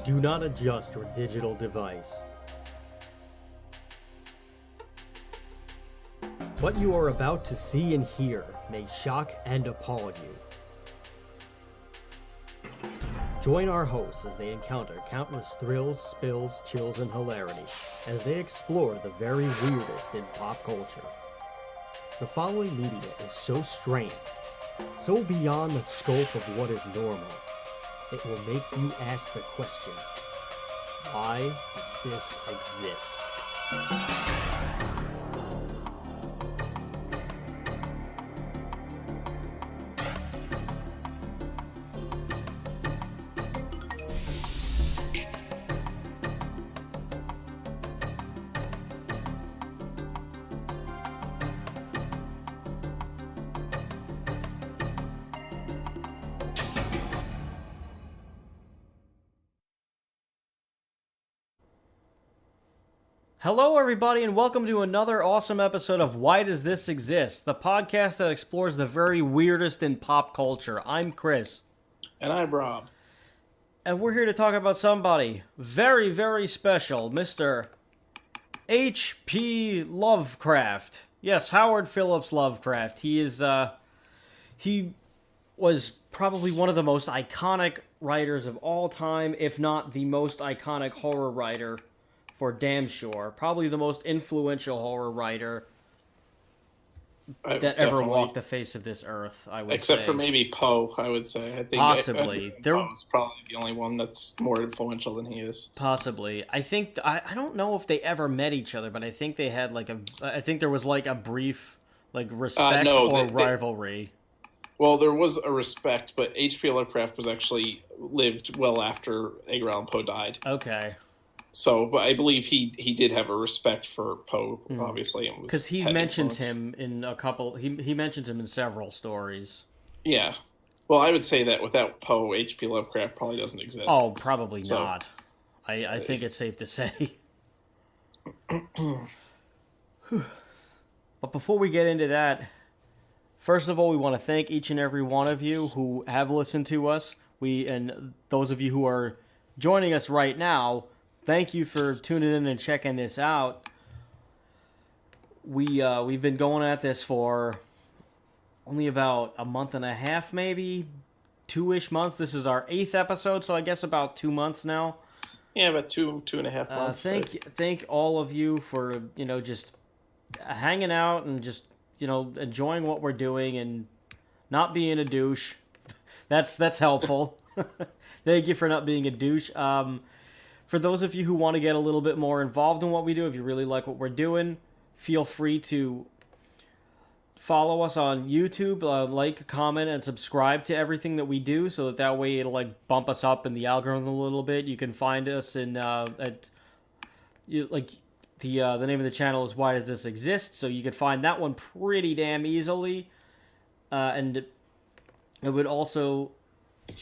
Do not adjust your digital device. What you are about to see and hear may shock and appall you. Join our hosts as they encounter countless thrills, spills, chills, and hilarity as they explore the very weirdest in pop culture. The following media is so strange, so beyond the scope of what is normal, it will make you ask the question, why does this exist? Hello, everybody, and welcome to another awesome episode of Why Does This Exist? The podcast that explores the very weirdest in pop culture. I'm Chris. And I'm Rob. And we're here to talk about somebody very, very special, Mr. H.P. Lovecraft. Yes, Howard Phillips Lovecraft. He was probably one of the most iconic writers of all time, if not the most iconic horror writer. For damn sure. Probably the most influential horror writer that ever walked the face of this earth, I would say. Except for maybe Poe, I would say. I think possibly. Poe's probably the only one that's more influential than he is. Possibly. I think, I don't know if they ever met each other, but I think they had I think there was a brief, respect or rivalry. Well, there was a respect, but H.P. Lovecraft was actually lived well after Edgar Allan Poe died. Okay. So, but I believe he did have a respect for Poe, obviously, because he mentions him in a couple. He mentions him in several stories. Yeah, well, I would say that without Poe, H.P. Lovecraft probably doesn't exist. Oh, probably not. I think it's safe to say. But before we get into that, first of all, we want to thank each and every one of you who have listened to us. And those of you who are joining us right now. Thank you for tuning in and checking this out. We've been going at this for only about a month and a half, maybe 2-ish months. This is our 8th episode, so I guess about 2 months now. Yeah, about 2.5 months. Thank all of you for just hanging out and just enjoying what we're doing and not being a douche. That's helpful. Thank you for not being a douche. For those of you who want to get a little bit more involved in what we do, if you really like what we're doing, feel free to follow us on YouTube, like, comment, and subscribe to everything that we do, so that way it'll bump us up in the algorithm a little bit. You can find us in the name of the channel is Why Does This Exist? So you can find that one pretty damn easily. And I would also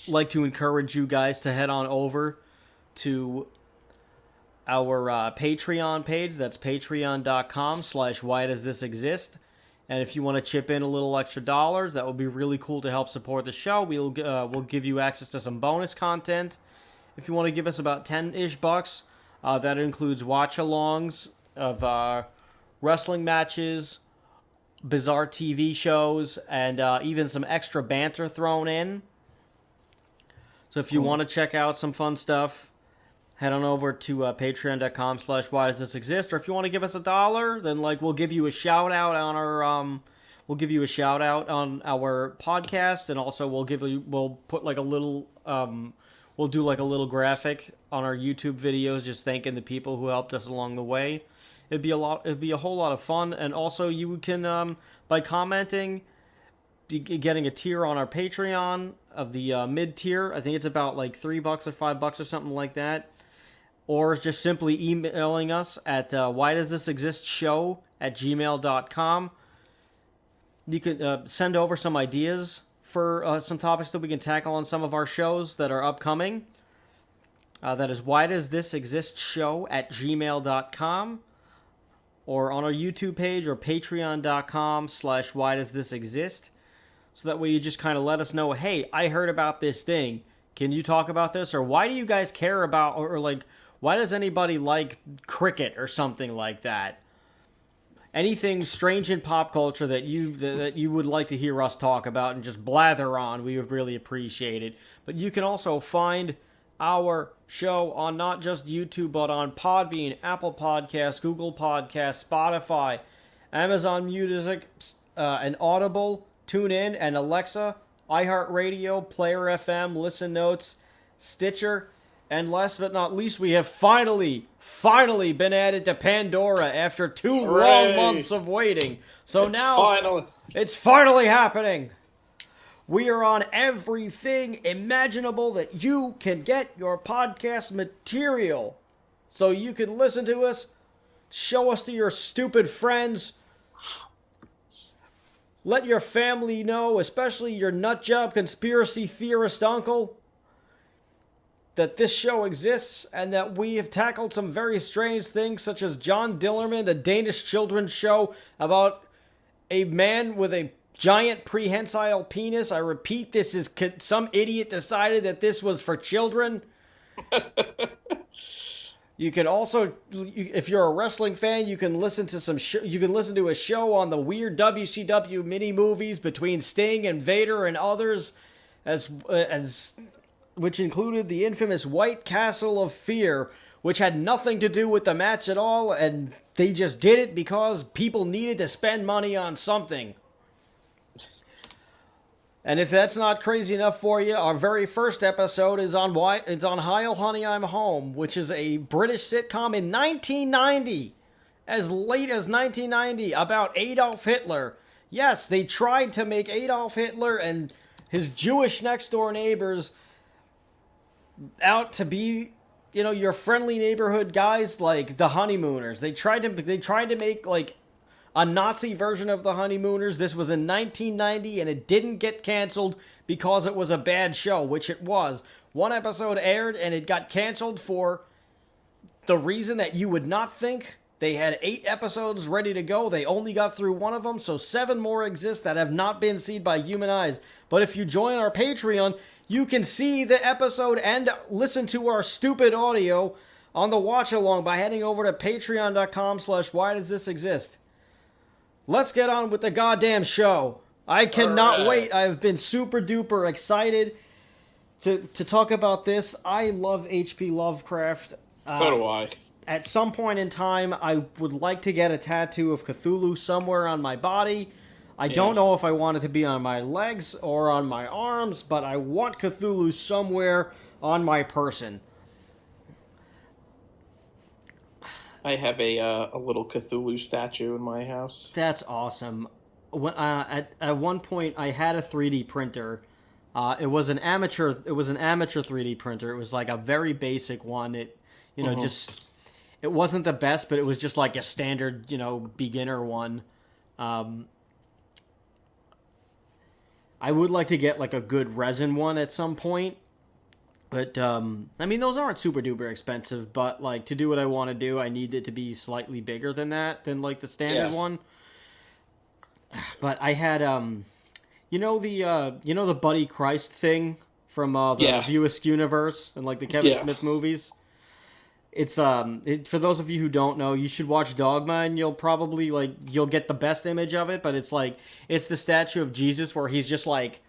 like to encourage you guys to head on over to our Patreon page. That's patreon.com/whydoesthisexist. And if you want to chip in a little extra dollars, that would be really cool to help support the show. We'll give you access to some bonus content. If you want to give us about 10-ish bucks, that includes watch-alongs of wrestling matches, bizarre TV shows, and even some extra banter thrown in. So if you want to check out some fun stuff, head on over to patreon.com/whydoesthisexist, or if you want to give us $1, then we'll give you a shout out on our podcast, and also we'll put a little we'll do a little graphic on our YouTube videos, just thanking the people who helped us along the way. It'd be a whole lot of fun, and also you can by commenting, getting a tier on our Patreon of the mid tier. I think it's about $3 or $5 or something like that. Or just simply emailing us at whydoesthisexistshow@gmail.com. You can send over some ideas for some topics that we can tackle on some of our shows that are upcoming. That is whydoesthisexistshow@gmail.com. Or on our YouTube page or patreon.com/whydoesthisexist. So that way you just kind of let us know, hey, I heard about this thing. Can you talk about this, or why do you guys care about, or like, why does anybody like cricket or something like that? Anything strange in pop culture that you would like to hear us talk about and just blather on, we would really appreciate it. But you can also find our show on not just YouTube, but on Podbean, Apple Podcasts, Google Podcasts, Spotify, Amazon Music, and Audible, TuneIn, and Alexa, iHeartRadio, Player FM, Listen Notes, Stitcher, and last but not least, we have finally been added to Pandora after 2 long months of waiting. So it's finally happening. We are on everything imaginable that you can get your podcast material. So you can listen to us, show us to your stupid friends, let your family know, especially your nutjob conspiracy theorist uncle, that this show exists and that we have tackled some very strange things, such as John Dillerman, a Danish children's show about a man with a giant prehensile penis. I repeat, this is some idiot decided that this was for children. You can also, if you're a wrestling fan, you can listen to you can listen to a show on the weird WCW mini movies between Sting and Vader and others, as which included the infamous White Castle of Fear, which had nothing to do with the match at all, and they just did it because people needed to spend money on something. And if that's not crazy enough for you, our very first episode is on Heil Honey, I'm Home, which is a British sitcom in 1990, as late as 1990, about Adolf Hitler. Yes, they tried to make Adolf Hitler and his Jewish next-door neighbors out to be, your friendly neighborhood guys, like the Honeymooners. They tried to make like a Nazi version of the Honeymooners. This was in 1990, and it didn't get canceled because it was a bad show, which it was. One episode aired, and it got canceled for the reason that you would not think. They had 8 episodes ready to go. They only got through one of them, so 7 more exist that have not been seen by human eyes. But if you join our Patreon, you can see the episode and listen to our stupid audio on the watch-along by heading over to patreon.com/whydoesthisexist. Let's get on with the goddamn show. I cannot wait. I've been super duper excited to talk about this. I love H.P. Lovecraft. So do I. At some point in time, I would like to get a tattoo of Cthulhu somewhere on my body. I don't know if I want it to be on my legs or on my arms, but I want Cthulhu somewhere on my person. I have a little Cthulhu statue in my house. That's awesome. When at one point, I had a 3D printer. It was an amateur 3D printer. It was like a very basic one. It just, it wasn't the best, but it was just like a standard beginner one. I would like to get like a good resin one at some point. But, those aren't super duper expensive, but like to do what I want to do, I need it to be slightly bigger than like the standard one. But I had, the Buddy Christ thing from the View Askew universe and like the Kevin Smith movies. It's for those of you who don't know, you should watch Dogma, and you'll probably you'll get the best image of it. But it's the statue of Jesus where he's just like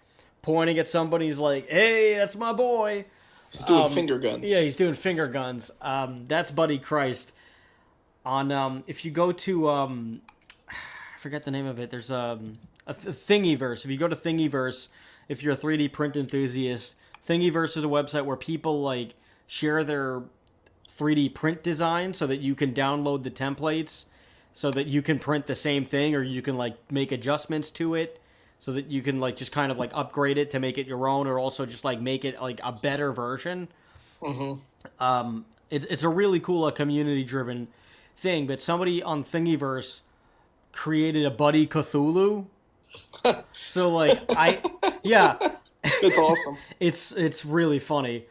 pointing at somebody. He's like, "Hey, that's my boy." He's doing finger guns. Yeah, he's doing finger guns. That's Buddy Christ. On if you go to I forget the name of it. There's a Thingiverse. If you go to Thingiverse, if you're a 3D print enthusiast, Thingiverse is a website where people share their 3D print design so that you can download the templates so that you can print the same thing, or you can make adjustments to it so that you can just kind of upgrade it to make it your own, or also just make it a better version. Mm-hmm. It's a really cool community driven thing, but somebody on Thingiverse created a Buddy Cthulhu. So It's awesome. It's really funny.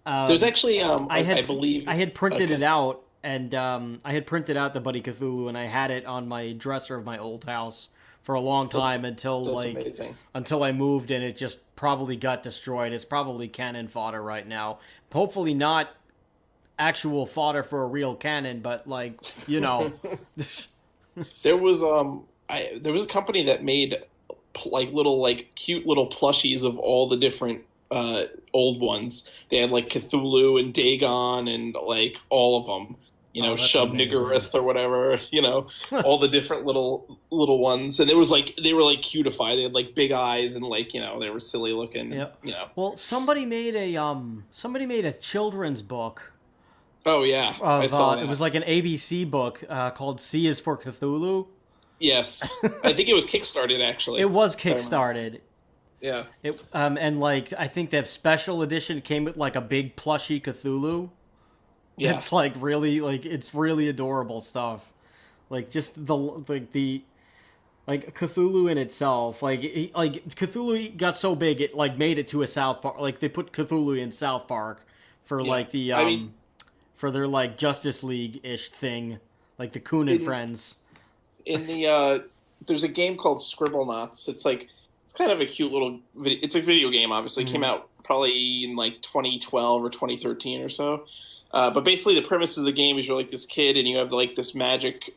There's actually, I believe... I had printed it out, and I had printed out the Buddy Cthulhu, and I had it on my dresser of my old house for a long time until That's like amazing. until I moved and it just probably got destroyed. It's probably cannon fodder right now. Hopefully not actual fodder for a real cannon, but like, you know. There was there was a company that made like little like cute little plushies of all the different old ones. They had like Cthulhu and Dagon and like all of them. You know, Oh, that's Shub amazing. Niggurath or whatever. You know, all the different little ones, and it was like they were like cutified. They had like big eyes and like you know they were silly looking. Yep. You know. Well, somebody made a children's book Oh yeah, I of saw that. it was like an ABC book called C is for Cthulhu. Yes, I think it was kickstarted actually. It was if I remember. kickstarted. Yeah. It and like I think the special edition came with like a big plushy Cthulhu. Yeah. It's like really like it's really adorable stuff. Like just the like Cthulhu in itself, like Cthulhu got so big it like made it to a South Park. Like they put Cthulhu in South Park for Yeah. like the I mean, for their like Justice League ish thing, like the Coon and In- Friends. in the there's a game called Scribblenauts. It's like it's kind of a cute little it's a video game. Obviously, it came out probably in like 2012 or 2013 or so. But basically, the premise of the game is you're like this kid and you have like this magic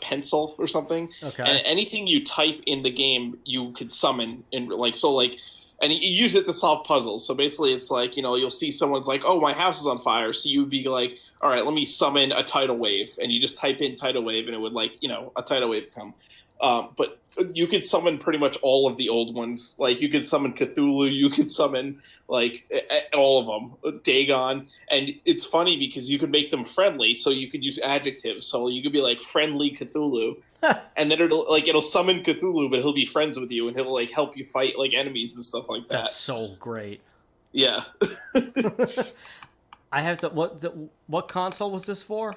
pencil or something, Okay. and anything you type in the game you could summon and like so like. And you use it to solve puzzles. So basically, it's like, you know, you'll see someone's like, oh, my house is on fire. So you'd be like, all right, let me summon a tidal wave. And you just type in tidal wave and it would like, you know, a tidal wave come. But you could summon pretty much all of the old ones. Like you could summon Cthulhu. You could summon like all of them, Dagon. And it's funny because you could make them friendly. So you could use adjectives. So you could be like friendly Cthulhu. And then it'll summon Cthulhu, but he'll be friends with you and he'll like help you fight like enemies and stuff like that. That's so great. Yeah. I have to. What console was this for?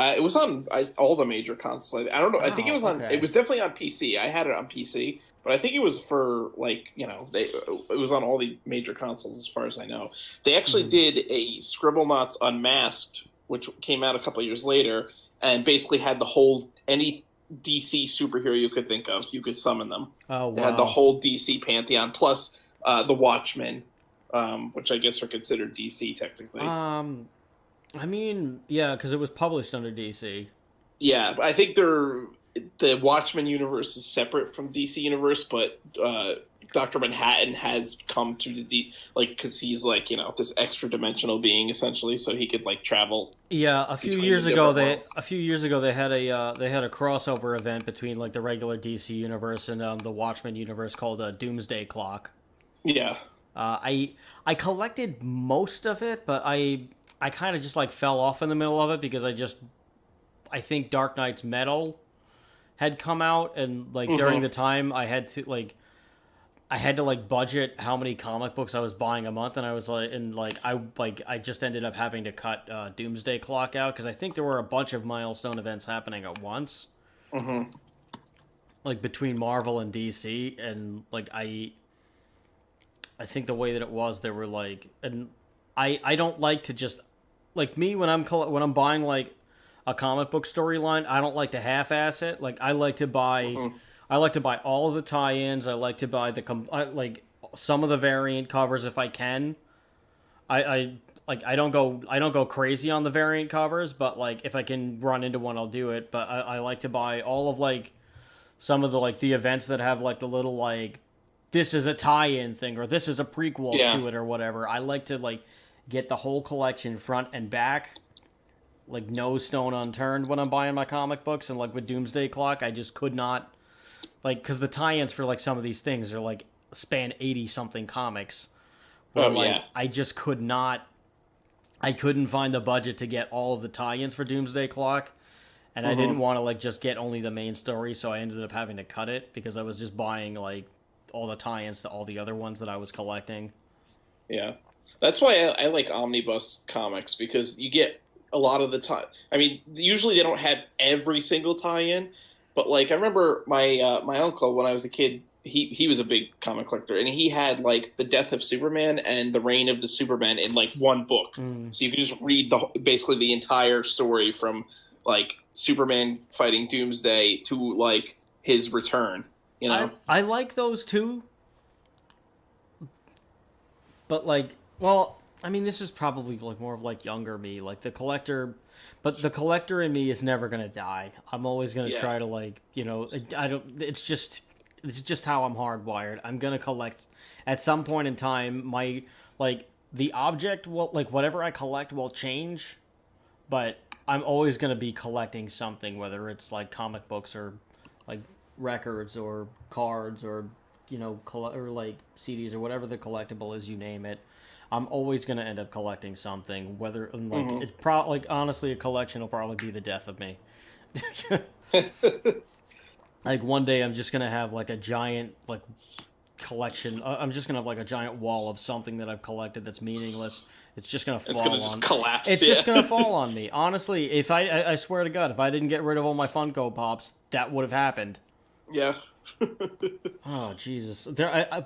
It was on all the major consoles. I don't know. I think it was on. okay. It was definitely on PC. I had it on PC, but I think it was for like you know it was on all the major consoles as far as I know. They actually did a Scribblenauts Unmasked, which came out a couple of years later, and basically had the whole any DC superhero you could think of. You could summon them. Oh wow. It had the whole DC pantheon plus the Watchmen, which I guess are considered DC technically. I mean, yeah, because it was published under DC. Yeah, I think the Watchmen universe is separate from DC universe, but Dr. Manhattan has come to the because he's like you know this extra dimensional being essentially, so he could like travel. Yeah, a few Between years the ago different worlds. they had a crossover event between like the regular DC universe and the Watchmen universe called Doomsday Clock. Yeah, I collected most of it, but I kind of just like fell off in the middle of it because I think Dark Knight's Metal had come out and like during the time I had to like budget how many comic books I was buying a month, and I was I just ended up having to cut Doomsday Clock out because I think there were a bunch of milestone events happening at once, like between Marvel and DC, and like I think the way that it was, there were like, and I don't like to just like me when I'm buying like a comic book storyline, I don't like to half-ass it. Like I like to buy. I like to buy all of the tie-ins. I like to buy like some of the variant covers if I can. I don't go crazy on the variant covers, but like if I can run into one, I'll do it. But I like to buy all of like some of the like the events that have like the little like this is a tie-in thing or this is a prequel to it or whatever. I like to like get the whole collection front and back, like no stone unturned when I'm buying my comic books. And like with Doomsday Clock, I just could not. Like, because the tie-ins for, like, some of these things are, like, span 80-something comics. Where, I just could not... I couldn't find the budget to get all of the tie-ins for Doomsday Clock. And I didn't want to, like, just get only the main story, so I ended up having to cut it because I was just buying, like, all the tie-ins to all the other ones that I was collecting. Yeah. That's why I like omnibus comics, because you get a lot of the time... I mean, usually they don't have every single tie-in, but like I remember my my uncle when I was a kid, he was a big comic collector, and he had like the Death of Superman and the Reign of the Superman in like one book, so you could just read basically the entire story from like Superman fighting Doomsday to like his return. You know, I like those too, but like, well, I mean, this is probably like more of like younger me, like the collector. But the collector in me is never gonna die. I'm always gonna yeah. try to like, I don't. It's just how I'm hardwired. I'm gonna collect at some point in time. My like the object will like whatever I collect will change, but I'm always gonna be collecting something, whether it's like comic books or like records or cards or or like CDs or whatever the collectible is, you name it. I'm always gonna end up collecting something. Whether and like Hmm. it pro like honestly, a collection will probably be the death of me. Like one day, I'm just gonna have like a giant like collection. I'm just gonna have like a giant wall of something that I've collected that's meaningless. It's just gonna It's gonna fall just on. collapse. It's Yeah, just gonna fall on me. Honestly, if I swear to God, if I didn't get rid of all my Funko Pops, that would have happened. yeah. Oh Jesus!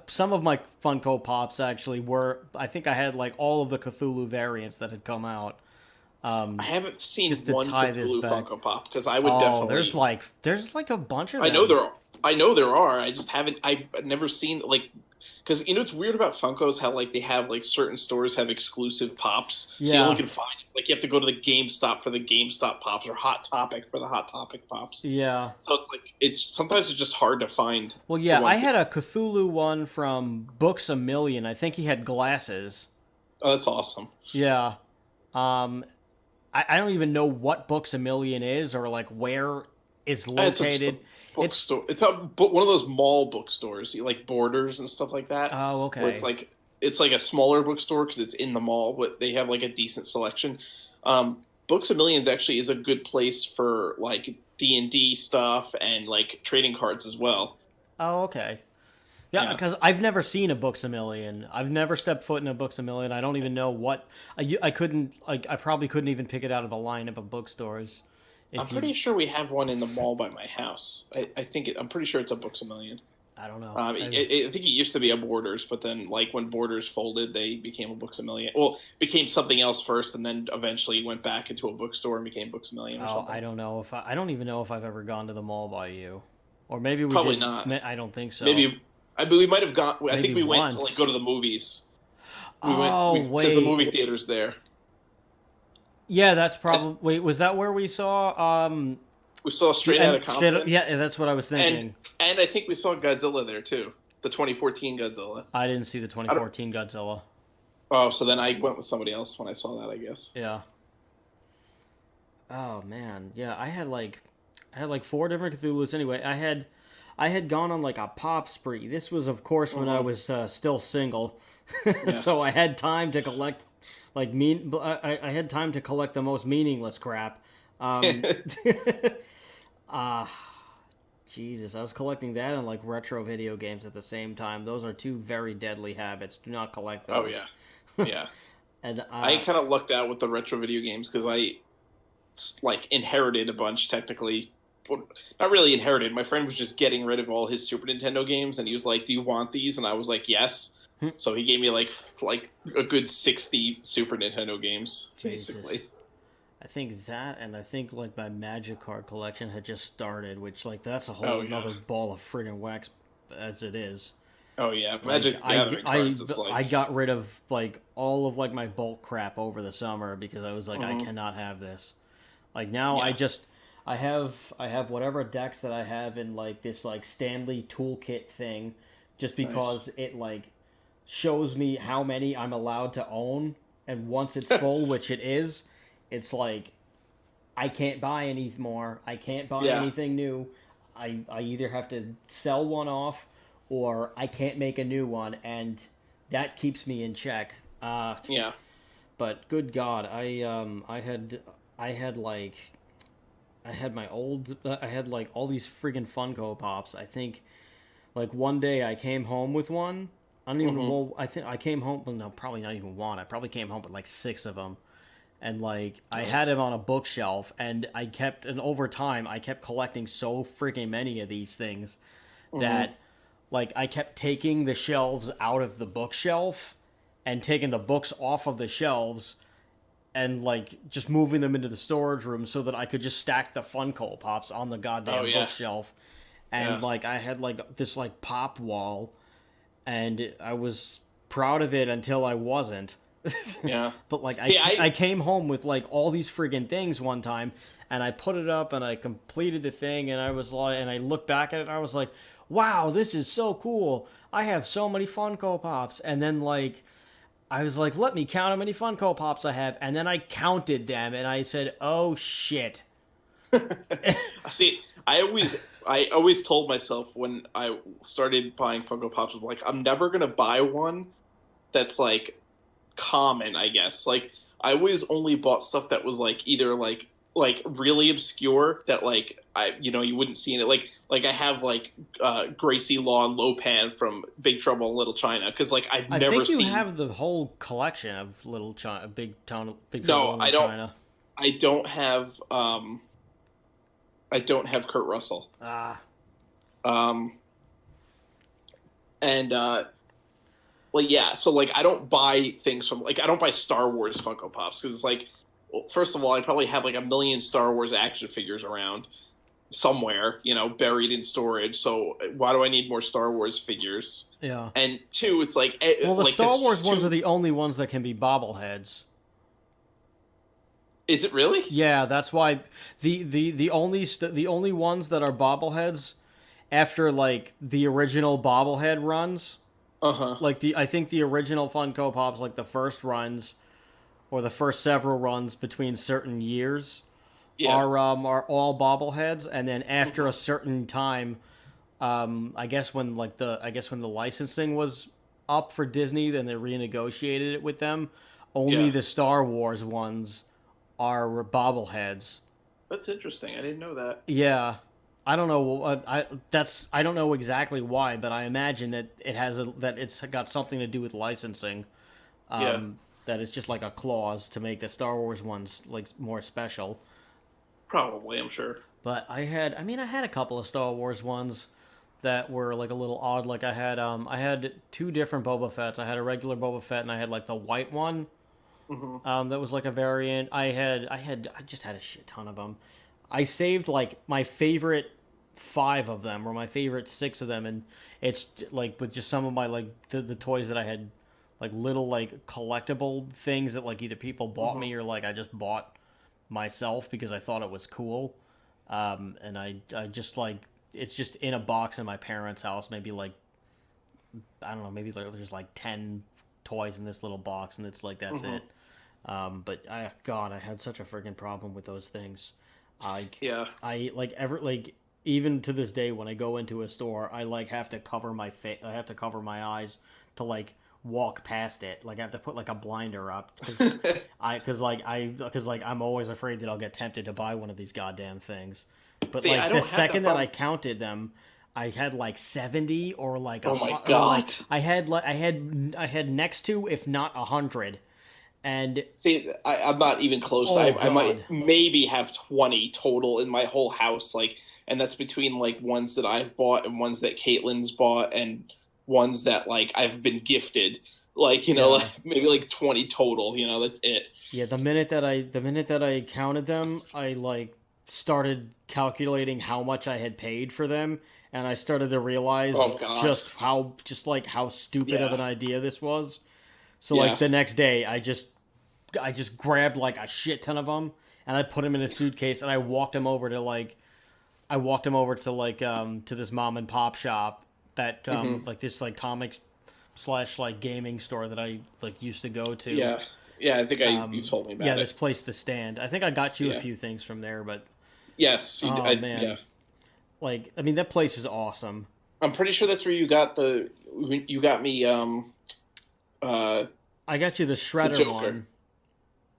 Some of my Funko Pops actually were. I think I had like all of the Cthulhu variants that had come out. I haven't seen Just to one tie this Cthulhu back. Funko Pop because I would Oh, definitely. there's like a bunch of I know them. there are. I know there are. I just haven't. I've never seen like because you know it's weird about Funkos how like they have like certain stores have exclusive pops, so you only Yeah, can find like you have to go to the GameStop for the GameStop pops or Hot Topic for the Hot Topic pops. yeah. So it's like it's sometimes it's just hard to find Well, the yeah. I ones. had a Cthulhu one from Books a Million. I think he had glasses. Oh, that's awesome. Yeah. Um, I don't even know what Books a Million is or like where it's It's just a located. It's bookstore. It's a one of those mall bookstores, like Borders and stuff like that, oh where okay. it's like a smaller bookstore because it's in the mall, but they have like a decent selection. Books a Millions actually is a good place for like D&D stuff and like trading cards as well. Oh okay. Yeah, Yeah, because I've never seen a Books a Million. I've never stepped foot in a Books a Million. I don't even know what I couldn't like. I probably couldn't even pick it out of a lineup of bookstores. I'm If you, pretty sure we have one in the mall by my house. I'm pretty sure it's a Books a Million. I don't know. I think it used to be a Borders, but then like when Borders folded, they became a Books a Million. Well, became something else first, and then eventually went back into a bookstore and became Books a Million or Oh, I something. don't know if I don't even know if I've ever gone to the mall by you, or maybe we Probably did. not. I don't think so. Maybe I mean we might have gone. I Maybe think we went to like once. go to the movies. We went Oh because the movie wait, theater's there. yeah, that's And probably. Wait, was that where we saw we saw the Straight Outta and Compton, yeah, that's what I was and thinking. and I think we saw Godzilla there too, the 2014 Godzilla. I didn't see the I don't. 2014 Godzilla. Oh, so then I went with somebody else when I saw that. I guess. Yeah. Oh man, yeah. I had like four different Cthulhu's. Anyway, I had gone on like a pop spree. This was, of course, when I Hmm. was still single, Yeah. so I had time to collect like I had time to collect the most meaningless crap. Um, uh, Jesus, I was collecting that and like retro video games at the same time. Those are two very deadly habits. Do not collect Oh those. yeah. Yeah. And I kind of lucked out with the retro video games because I like inherited a bunch technically. Well, not really inherited. My friend was just getting rid of all his Super Nintendo games, and he was like, "Do you want these?" And I was like, "Yes." So he gave me like a good 60 Super Nintendo games, Jesus. basically. I think that, and I think like my Magic card collection had just started, which like that's a whole Oh yeah. another ball of friggin' wax as it is. Oh yeah. Like Magic the Gathering cards is I like. got rid of like all of like my bulk crap over the summer because I was like I Mhm. cannot have this. Like now Yeah. I have whatever decks that I have in like this like Stanley toolkit thing, just Nice. because it like shows me how many I'm allowed to own, and once it's full, which it is, it's like I can't buy any more. I can't buy Yeah. anything new. I either have to sell one off or I can't make a new one, and that keeps me in check. Yeah. But good God, I had like I had my old I had like all these friggin' Funko Pops. I think like one day I came home with one. I don't even Hmm. well I think I came home well, no, probably not even one. I probably came home with like six of them, and like I had him on a bookshelf, and over time I kept collecting so freaking many of these things Hmm. that like I kept taking the shelves out of the bookshelf and taking the books off of the shelves and like just moving them into the storage room so that I could just stack the Funko Pops on the Oh goddamn yeah. bookshelf. and like I had like this like pop wall, and I was proud of it until I wasn't. Yeah. But like See, I came home with like all these friggin' things one time, and I put it up and I completed the thing, and I was like, and I looked back at it and I was like, wow, this is so cool. I have so many Funko Pops. And then like I was like, let me count how many Funko Pops I have, and then I counted them and I said, oh shit. See, I always told myself when I started buying Funko Pops, I'm like, I'm never gonna buy one that's like common, I guess. Like I always only bought stuff that was like either like really obscure that like you wouldn't see in it. Like I have like Gracie Law and Lopan from Big Trouble in Little China because like I've I never think you seen. have the whole collection of Little China, Big No, Trouble in I Little don't. China. I don't have. I don't have Kurt Russell. Ah. And well, yeah. So like, I don't buy things from like I don't buy Star Wars Funko Pops because it's like, well, first of all, I probably have like a million Star Wars action figures around somewhere, buried in storage. So why do I need more Star Wars figures? Yeah. And two, it's like, well, the like, Star that's Wars just ones too- are the only ones that can be bobbleheads. Is it really? Yeah, that's why the only ones that are bobbleheads after like the original bobblehead runs, Uh-huh. like I think the original Funko Pops, like the first runs or the first several runs between certain years, Yeah. are all bobbleheads, and then after a certain time, I guess when the licensing was up for Disney, then they renegotiated it with them. Only Yeah. the Star Wars ones are bobbleheads. That's interesting. I didn't know that. Yeah, I don't know. I don't know exactly why, but I imagine that that it's got something to do with licensing. Yeah. That it's just like a clause to make the Star Wars ones like more special. Probably, I'm sure. But I had a couple of Star Wars ones that were like a little odd. Like I had two different Boba Fett's. I had a regular Boba Fett, and I had like the white one. That was like a variant. I just had a shit ton of them. I saved like my favorite 5 of them or my favorite 6 of them, and it's like with just some of my like the toys that I had, like little like collectible things that like either people bought me or like I just bought myself because I thought it was cool. And I just like it's just in a box in my parents' house. Maybe like I don't know. Maybe like there's like 10 toys in this little box, and it's like that's it. But I had such a freaking problem with those things. Yeah. I like even to this day when I go into a store, I like have to cover my face. I have to cover my eyes to like walk past it. Like I have to put like a blinder up because I'm always afraid that I'll get tempted to buy one of these goddamn things. But See, I like don't the have second that that I counted them, I had like 70 or like Oh my or, God. like, I had next to if not 100. And See, I'm not even close. Oh, I might God. maybe have 20 total in my whole house, like, and that's between like ones that I've bought and ones that Caitlin's bought and ones that like I've been gifted. Like, Yeah. like maybe like 20 total. That's it. yeah, the minute that I counted them, I like started calculating how much I had paid for them, and I started to realize Oh, God. just how stupid of Yeah. an idea this was. So Yeah. like the next day, I just grabbed like a shit ton of them, and I put them in a suitcase, and I walked them over to to this mom and pop shop that like this like comic / like gaming store that I like used to go to. Yeah. Yeah, I think you told me about Yeah, it. this place, The Stand. I think I got you a Yeah. few things from there, but Yes. Oh, man. Yeah. like I mean that place is awesome. I'm pretty sure that's where you got me I got you the Shredder Joker. one.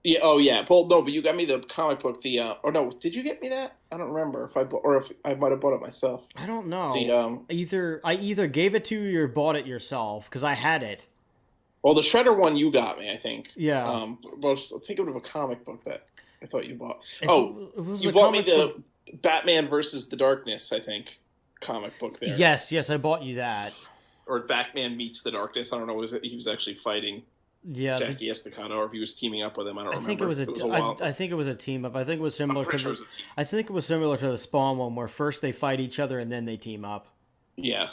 Yeah. Oh, yeah. Well, no, but you got me the comic book. Or no, did you get me that? I don't remember if I might have bought it myself. I don't know. The I either gave it to you or bought it yourself because I had it. well, the Shredder one you got me, I think. Yeah. But I was thinking of a comic book that I thought you bought. It was you the bought me comic the book- Batman versus the Darkness, I think, comic book there. Yes, I bought you that. Or Batman meets the Darkness. I don't know. He was actually fighting Yeah, Jackie Estacado, or if he was teaming up with him. I don't I think remember. it was It was a while. I think it was a team up. I think it was I'm similar to pretty sure it the. was a team. I think it was similar to the Spawn one, where first they fight each other and then they team up. Yeah.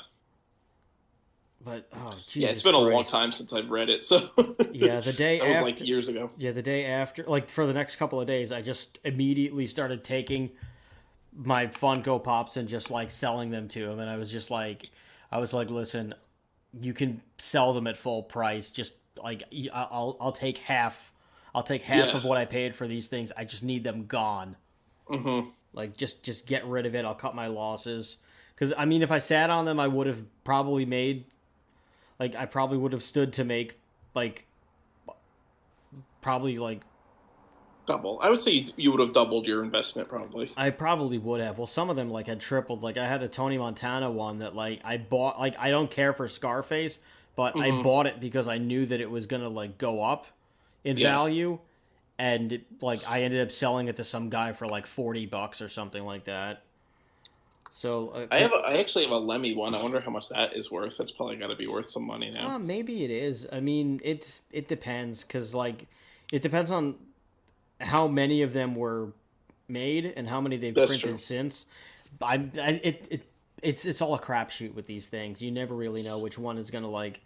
But oh Yeah, Jesus it's been a long Christ. time since I've read it, so Yeah, the day that was after. like years ago. Yeah, the day after, like for the next couple of days, I just immediately started taking my Funko Pops and just like selling them to him, and I was like, listen, you can sell them at full price. Just like I'll take half. I'll take half Yeah. of what I paid for these things. I just need them gone. Mm-hmm. Like just get rid of it. I'll cut my losses. Because I mean, if I sat on them, I would have probably made. Like I probably would have stood to make like probably like Double. I would say you would have doubled your investment probably. I probably would have. Well, some of them like had tripled. Like I had a Tony Montana one that like I bought. Like I don't care for Scarface, but I Mhm. bought it because I knew that it was gonna like go up in Yeah. value, and like I ended up selling it to some guy for like $40 or something like that. So I actually have a Lemmy one. I wonder how much that is worth. That's probably got to be worth some money now. maybe it is. I mean, it depends because like it depends on how many of them were made and how many they've That's printed true. since. It's all a crapshoot with these things. You never really know which one is gonna like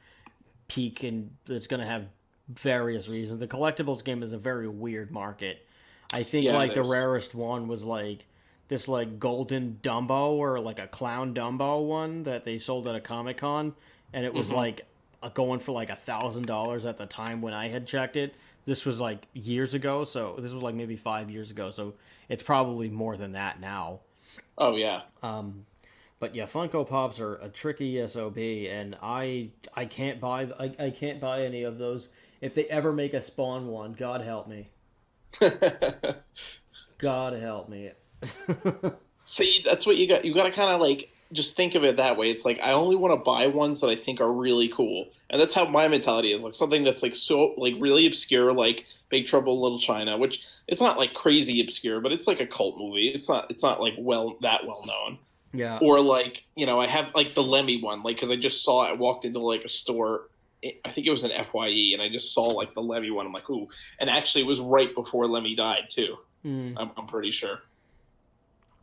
peak, and it's gonna have various reasons. The collectibles game is a very weird market. I think Yeah, like it the is. rarest one was like this like golden Dumbo or like a clown Dumbo one that they sold at a Comic Con, and it was Mhm. like going for like $1,000 at the time when I had checked it. This was like years ago, so this was like maybe 5 years ago. So it's probably more than that now. Oh yeah. But yeah, Funko Pops are a tricky sob, and I can't buy I can't buy any of those. If they ever make a Spawn one, God help me. God help me. See, that's what you got. You got to kind of like just think of it that way. It's like I only want to buy ones that I think are really cool, and that's how my mentality is. Like something that's like so like really obscure, like Big Trouble in Little China, which it's not like crazy obscure, but it's like a cult movie. It's not like well known. Yeah. Or like I have like the Lemmy one, like because I just saw it. I walked into like a store. I think it was an Fye, and I just saw like the Lemmy one. I'm like, ooh, and actually it was right before Lemmy died too. Mm. I'm pretty sure.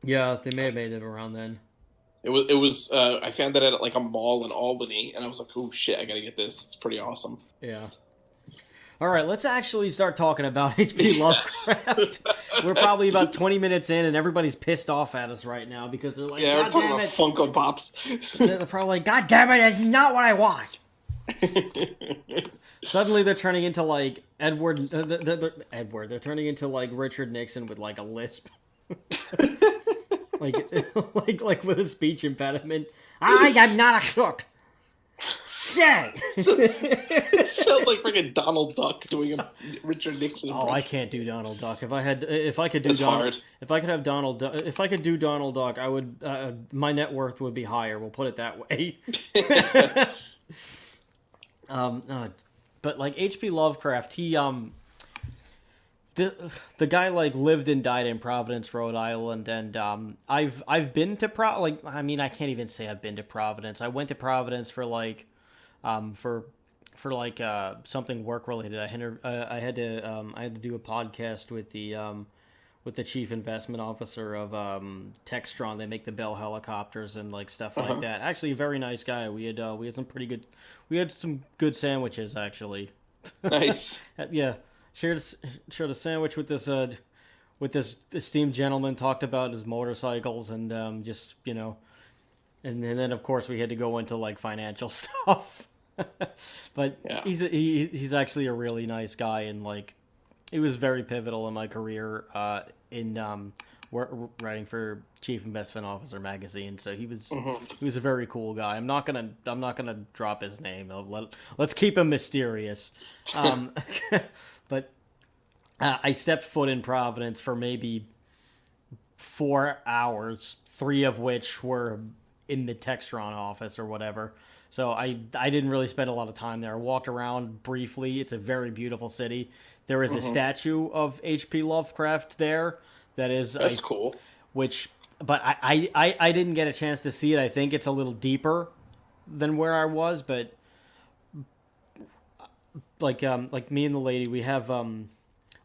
Yeah, they may have made it around then. It was. I found that at like a mall in Albany, and I was like, "Oh shit, I gotta get this. It's pretty awesome." Yeah. All right, let's actually start talking about H.P. Yes. Lovecraft. We're probably about 20 minutes in, and everybody's pissed off at us right now because they're like, Yeah, we're God talking damn about it. Funko Pops. They're probably like, God damn it, that's not what I want. Suddenly they're turning into like Edward. Edward. They're turning into like Richard Nixon with like a lisp. like, like with a speech impediment. I am not a crook. Shit. It sounds like freaking Donald Duck doing a Richard Nixon. Oh, I can't do Donald Duck. If I could do It's hard. if I could have if I could do Donald Duck, I would. My net worth would be higher. We'll put it that way. But like H.P. Lovecraft, he the guy like lived and died in Providence, Rhode Island, and I've been to I mean I can't even say I've been to Providence. I went to Providence for like for like something work related. I had to do a podcast with the chief investment officer of Textron. They make the Bell helicopters and like stuff like that. Actually, a very nice guy. We had some good sandwiches actually. Nice. Yeah, shared a sandwich with this esteemed gentleman. Talked about his motorcycles and just and then of course we had to go into like financial stuff. But Yeah. he's actually a really nice guy, and like he was very pivotal in my career in writing for Chief Investment Officer magazine. So he was a very cool guy. I'm not gonna drop his name. Let's keep him mysterious. But I stepped foot in Providence for maybe 4 hours, 3 of which were in the Textron office or whatever. So I didn't really spend a lot of time there. I walked around briefly. It's a very beautiful city. There is a statue of H.P. Lovecraft there. That's cool. But I didn't get a chance to see it. I think it's a little deeper than where I was, but like me and the lady, we have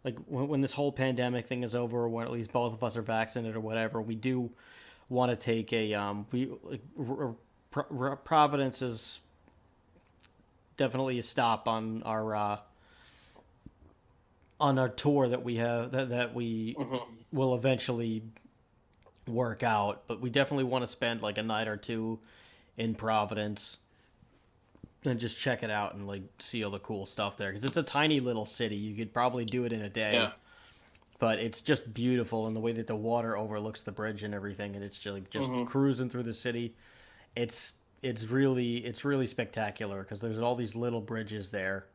like when this whole pandemic thing is over, or when at least both of us are vaccinated or whatever, we do want to take a we like Providence is definitely a stop on our tour that we have that we will eventually work out, but we definitely want to spend like a night or two in Providence and just check it out and like see all the cool stuff there, because it's a tiny little city. You could probably do it in a day. Yeah. But it's just beautiful, and the way that the water overlooks the bridge and everything, and it's just like cruising through the city. It's really spectacular, because there's all these little bridges there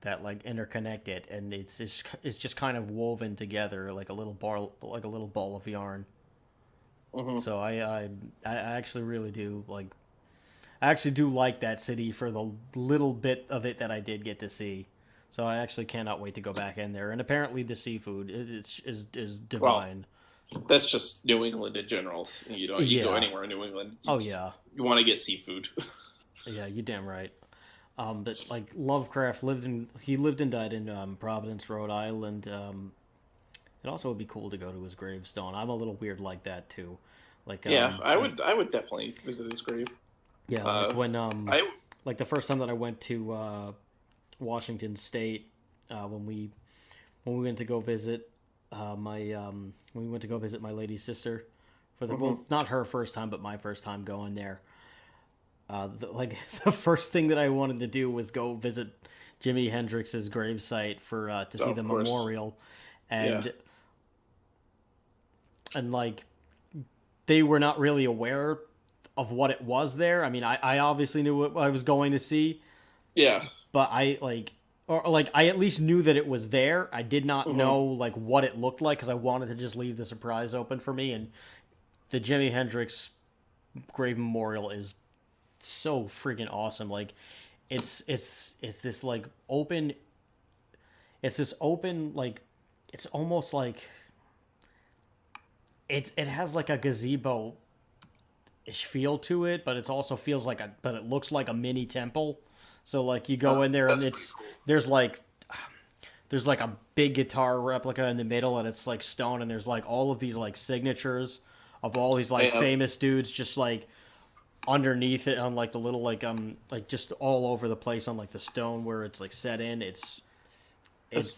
that like interconnect it, and it's just kind of woven together like a little ball of yarn. So I actually really do like. I actually do like that city for the little bit of it that I did get to see. So I actually cannot wait to go back in there. And apparently the seafood is divine. Well, that's just New England in general. You go anywhere in New England. You want to get seafood. Yeah, you're damn right. But like Lovecraft lived and died in Providence, Rhode Island. It also would be cool to go to his gravestone. I'm a little weird like that too. Like I would definitely visit his grave. Yeah, like when like the first time that I went to Washington State, when we went to go visit when we went to go visit my lady's sister for the well, not her first time, but my first time going there. The first thing that I wanted to do was go visit Jimi Hendrix's gravesite for to see the memorial, and like they were not really aware of what it was there. I mean, I obviously knew what I was going to see. Yeah. But I at least knew that it was there. I did not know like what it looked like, because I wanted to just leave the surprise open for me. And the Jimi Hendrix grave memorial is so freaking awesome. Like it's this like open. It's this open like it's almost like it has like a gazebo ish feel to it, but it also feels like but it looks like a mini temple. So like you go in there and it's cool. there's like a big guitar replica in the middle, and it's like stone, and there's like all of these like signatures of all these like famous dudes just like underneath it on like the little like just all over the place on like the stone where it's like set in. It's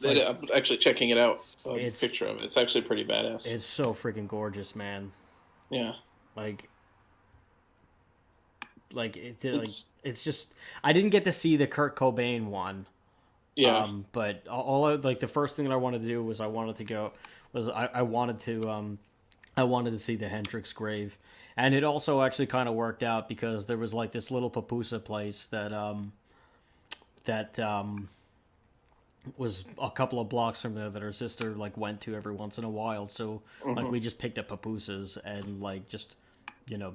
like, I'm actually checking it out. A picture of it. It's actually pretty badass. It's so freaking gorgeous, man. Yeah. It's just I didn't get to see the Kurt Cobain one. Yeah. But the first thing that I wanted to do was I wanted to see the Hendrix grave. And it also actually kind of worked out, because there was like this little pupusa place that was a couple of blocks from there that her sister like went to every once in a while. So like we just picked up pupusas and like just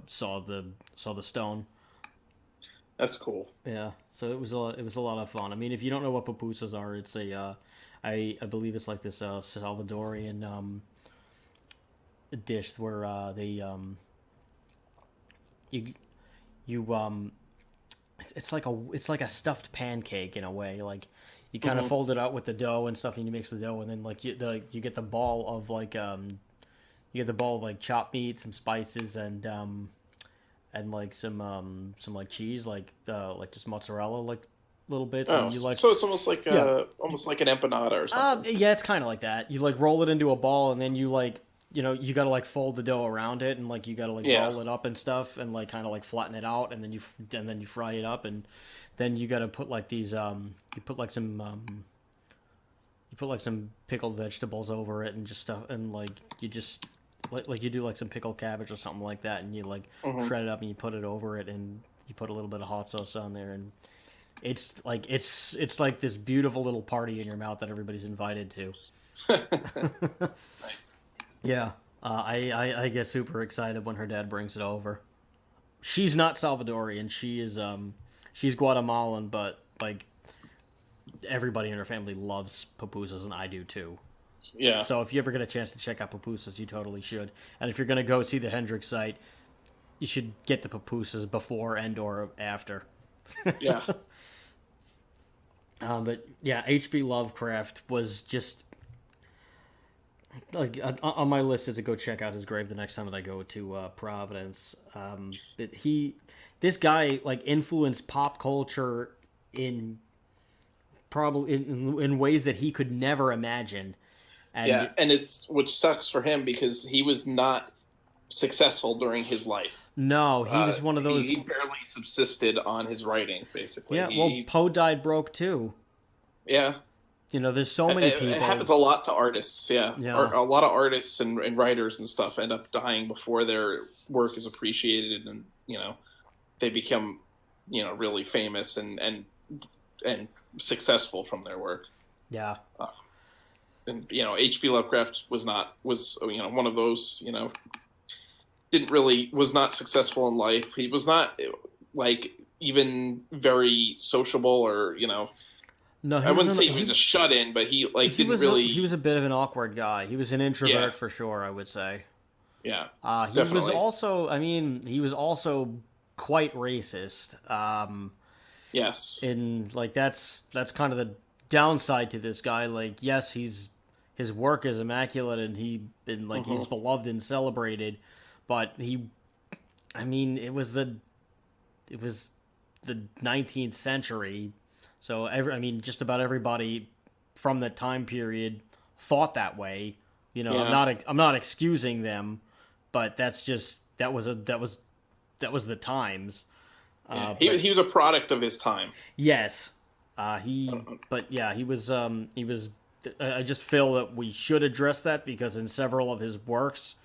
saw the stone. That's cool. Yeah, so it was a lot of fun. I mean, if you don't know what pupusas are, it's I believe it's like this Salvadorian dish where they it's like a stuffed pancake in a way. Like you kind of fold it out with the dough and stuff, and you mix the dough, and then like you get the ball of like chopped meat, some spices, and like some like cheese, like just mozzarella, like little bits. Oh, and you like so it's almost like almost like an empanada or something. Yeah, it's kind of like that. You like roll it into a ball, and then you like you gotta like fold the dough around it, and like you gotta like roll it up and stuff, and like kind of like flatten it out, and then you fry it up, and then you gotta put like these you put like some pickled vegetables over it and just stuff, and like you just like you do like some pickled cabbage or something like that, and you like shred it up and you put it over it, and you put a little bit of hot sauce on there, and it's like this beautiful little party in your mouth that everybody's invited to. Yeah, I get super excited when her dad brings it over. She's not Salvadorian. She is she's Guatemalan, but like everybody in her family loves pupusas, and I do too. Yeah. So if you ever get a chance to check out pupusas, you totally should. And if you're gonna go see the Hendrix site, you should get the pupusas before and or after. Yeah. But yeah, H.P. Lovecraft was just like on my list is to go check out his grave the next time that I go to Providence. That this guy like influenced pop culture in probably in ways that he could never imagine. Yeah, And and it's which sucks for him because he was not successful during his life. no, he was one of He those. barely subsisted on his writing, basically. Yeah, well, Poe died broke too. Yeah, There's so many it happens people. a lot to artists. Yeah, or Yeah, a lot of artists and writers and stuff end up dying before their work is appreciated, and they become really famous and successful from their work. yeah. And H.P. Lovecraft was one of those didn't really was not successful in life. He was not like even very sociable or No, I wouldn't say he was a shut in, but he like didn't he really. was a bit of an awkward guy. He was an Yeah, introvert for sure, I would say. yeah, He was definitely. also, I mean, he was also quite racist. Yes. In like that's kind of the downside to this guy. Like, yes, his work is immaculate and he's Hmm. beloved and celebrated, but I mean, it was the 19th century, so I mean, just about everybody from that time period thought that way. Yeah. I'm not excusing them, but that was the times. Yeah. But He was a product of his time. yes, but yeah, he was. I just feel that we should address that because in several of his works,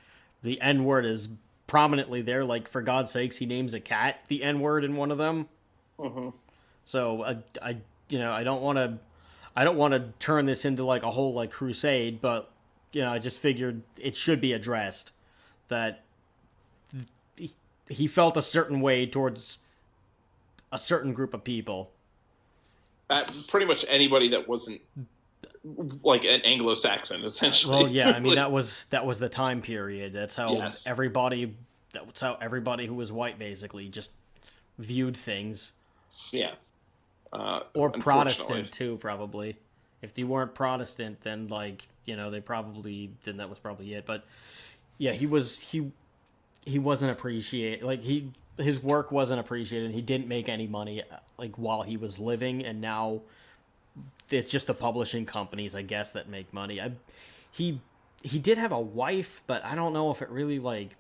the N word is prominently there. Like for God's sakes, he names a cat the N word in one of them. Hmm. So I don't want to turn this into like a whole like crusade, but I just figured it should be addressed that he felt a certain way towards a certain group of people. Pretty much anybody that wasn't like an Anglo-Saxon, Well, essentially. yeah, I mean Like, that was the time period. yes. That's how everybody who was white basically just viewed things. Yeah. Or Unfortunately. Protestant too, probably. If they weren't Protestant, then like they probably then that was probably it. But yeah, he wasn't appreciated. Like his work wasn't appreciated. He didn't make any money like while he was living, and now it's just the publishing companies, I guess, that make money. He he did have a wife, but I don't know if it really like.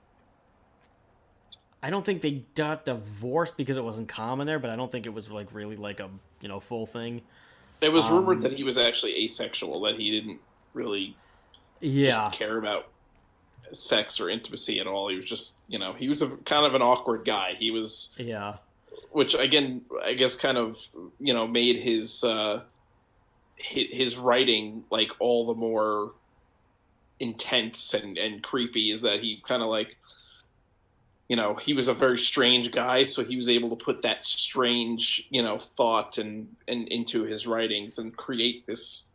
I don't think they got divorced because it wasn't common there, but I don't think it was like really like a full thing. It was rumored Um, that he was actually asexual, that he didn't really just yeah, care about sex or intimacy at all. He was just, he was a kind of an awkward guy. He was, yeah, which again, I guess, kind of, made his writing like all the more intense and creepy. Is that he kind of like, he was a very strange guy, so he was able to put that strange, thought and into his writings and create this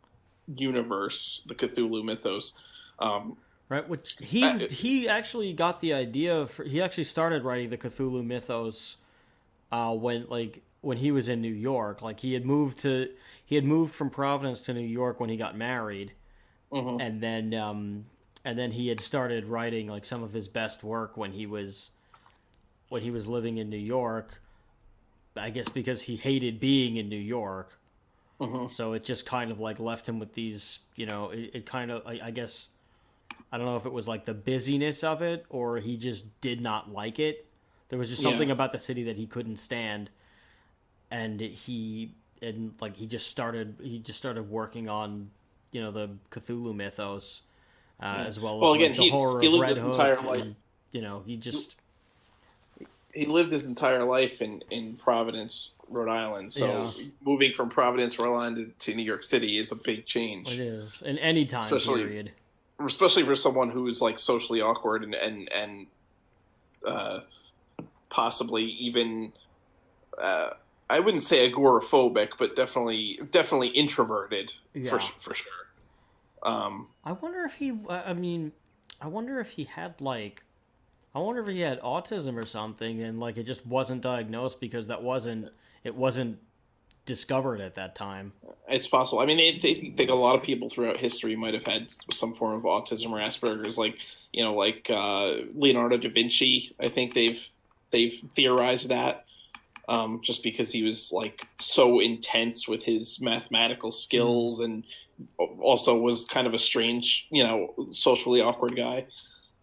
universe, the Cthulhu mythos. Um, right. Which I- he actually got the idea. He actually started writing the Cthulhu mythos when he was in New York. Like he had moved from Providence to New York when he got married, mhm. and then he had started writing like some of his best work when he was living in New York. I guess because he hated being in New York, Hmm. so it just kind of like left him with these. It kind of I guess I don't know if it was like the busyness of it or he just did not like it. There was just Yeah, something about the city that he couldn't stand, and he just started working on the Cthulhu mythos, yeah. as well Well, as again, like the horror he of lived Red his Hook, entire life. and he just He lived his entire life in Providence, Rhode Island. yeah, So moving from Providence, Rhode Island to New York City is a big it change, is in any time especially period. especially for someone who is like socially awkward and uh, possibly even uh, I wouldn't say agoraphobic, but definitely introverted Yeah, for sure. Um, I wonder if he. I mean, I wonder if he had like. I wonder if he had autism or something, and like it just wasn't diagnosed because it wasn't discovered at that time. It's possible. I mean, they think a lot of people throughout history might have had some form of autism or Asperger's, like Leonardo da Vinci. I think they've theorized that, just because he was like so intense with his mathematical skills, and also was kind of a strange, socially awkward guy.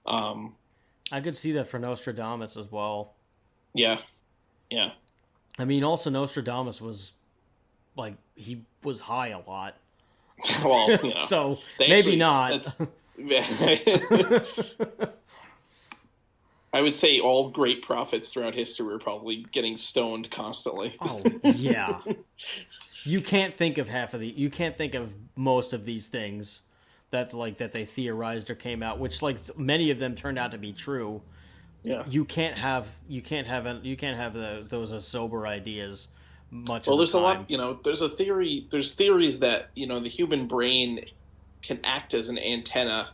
I could see that for Nostradamus as well. Yeah, yeah. I mean, also Nostradamus was like he was high a lot. Well, so maybe not. I would say all great prophets throughout history were probably getting stoned constantly. Oh yeah. You can't think of you can't think of most of these things that they theorized or came out, which like many of them turned out to be true. Yeah. You can't have those as sober ideas much well, of the time. a lot, there's theories that, the human brain can act as an antenna,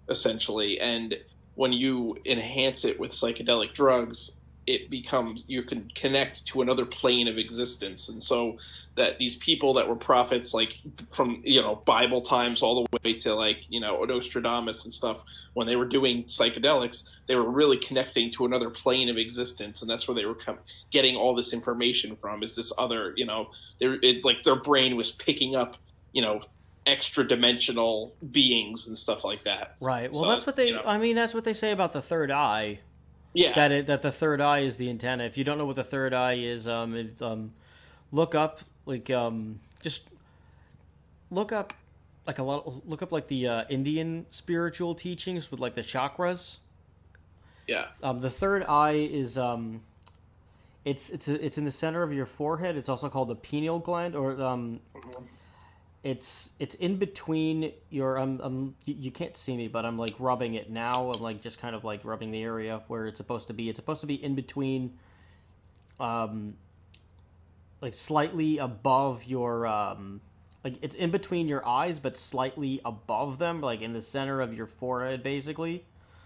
essentially, and when you enhance it with psychedelic drugs, you can connect to another plane of existence. And so that these people that were prophets, like from, Bible times all the way to like, Nostradamus and stuff, when they were doing psychedelics, they were really connecting to another plane of existence. And that's where they were getting all this information from, is this other, their brain was picking up, extra dimensional beings and stuff like that. Right. Well, so that's what that's what they say about the third eye. Yeah. That the third eye is the antenna. If you don't know what the third eye is, look up like the Indian spiritual teachings with like the chakras. Yeah. The third eye is it's in the center of your forehead. It's also called the pineal gland, or it's in between your you can't see me, but I'm like rubbing it now. I'm like just kind of like rubbing the area where it's supposed to be. It's supposed to be in between, like slightly above your like it's in between your eyes, but slightly above them, like in the center of your forehead, basically.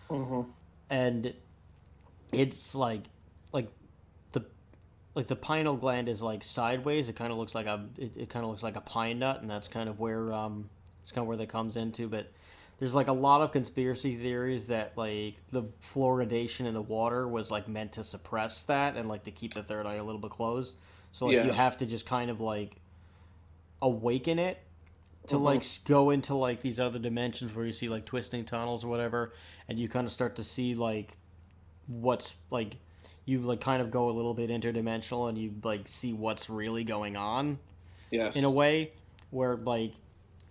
Mm-hmm. And it's like the pineal gland is like sideways. It kind of looks like a pine nut, and that's kind of where that comes into. But there's like a lot of conspiracy theories that like the fluoridation in the water was like meant to suppress that and like to keep the third eye a little bit closed. So like you have to just kind of like awaken it to like go into like these other dimensions where you see like twisting tunnels or whatever, and you kind of start to see like what's like. You like kind of go a little bit interdimensional, and you like see what's really going on. Yes. In a way, where like,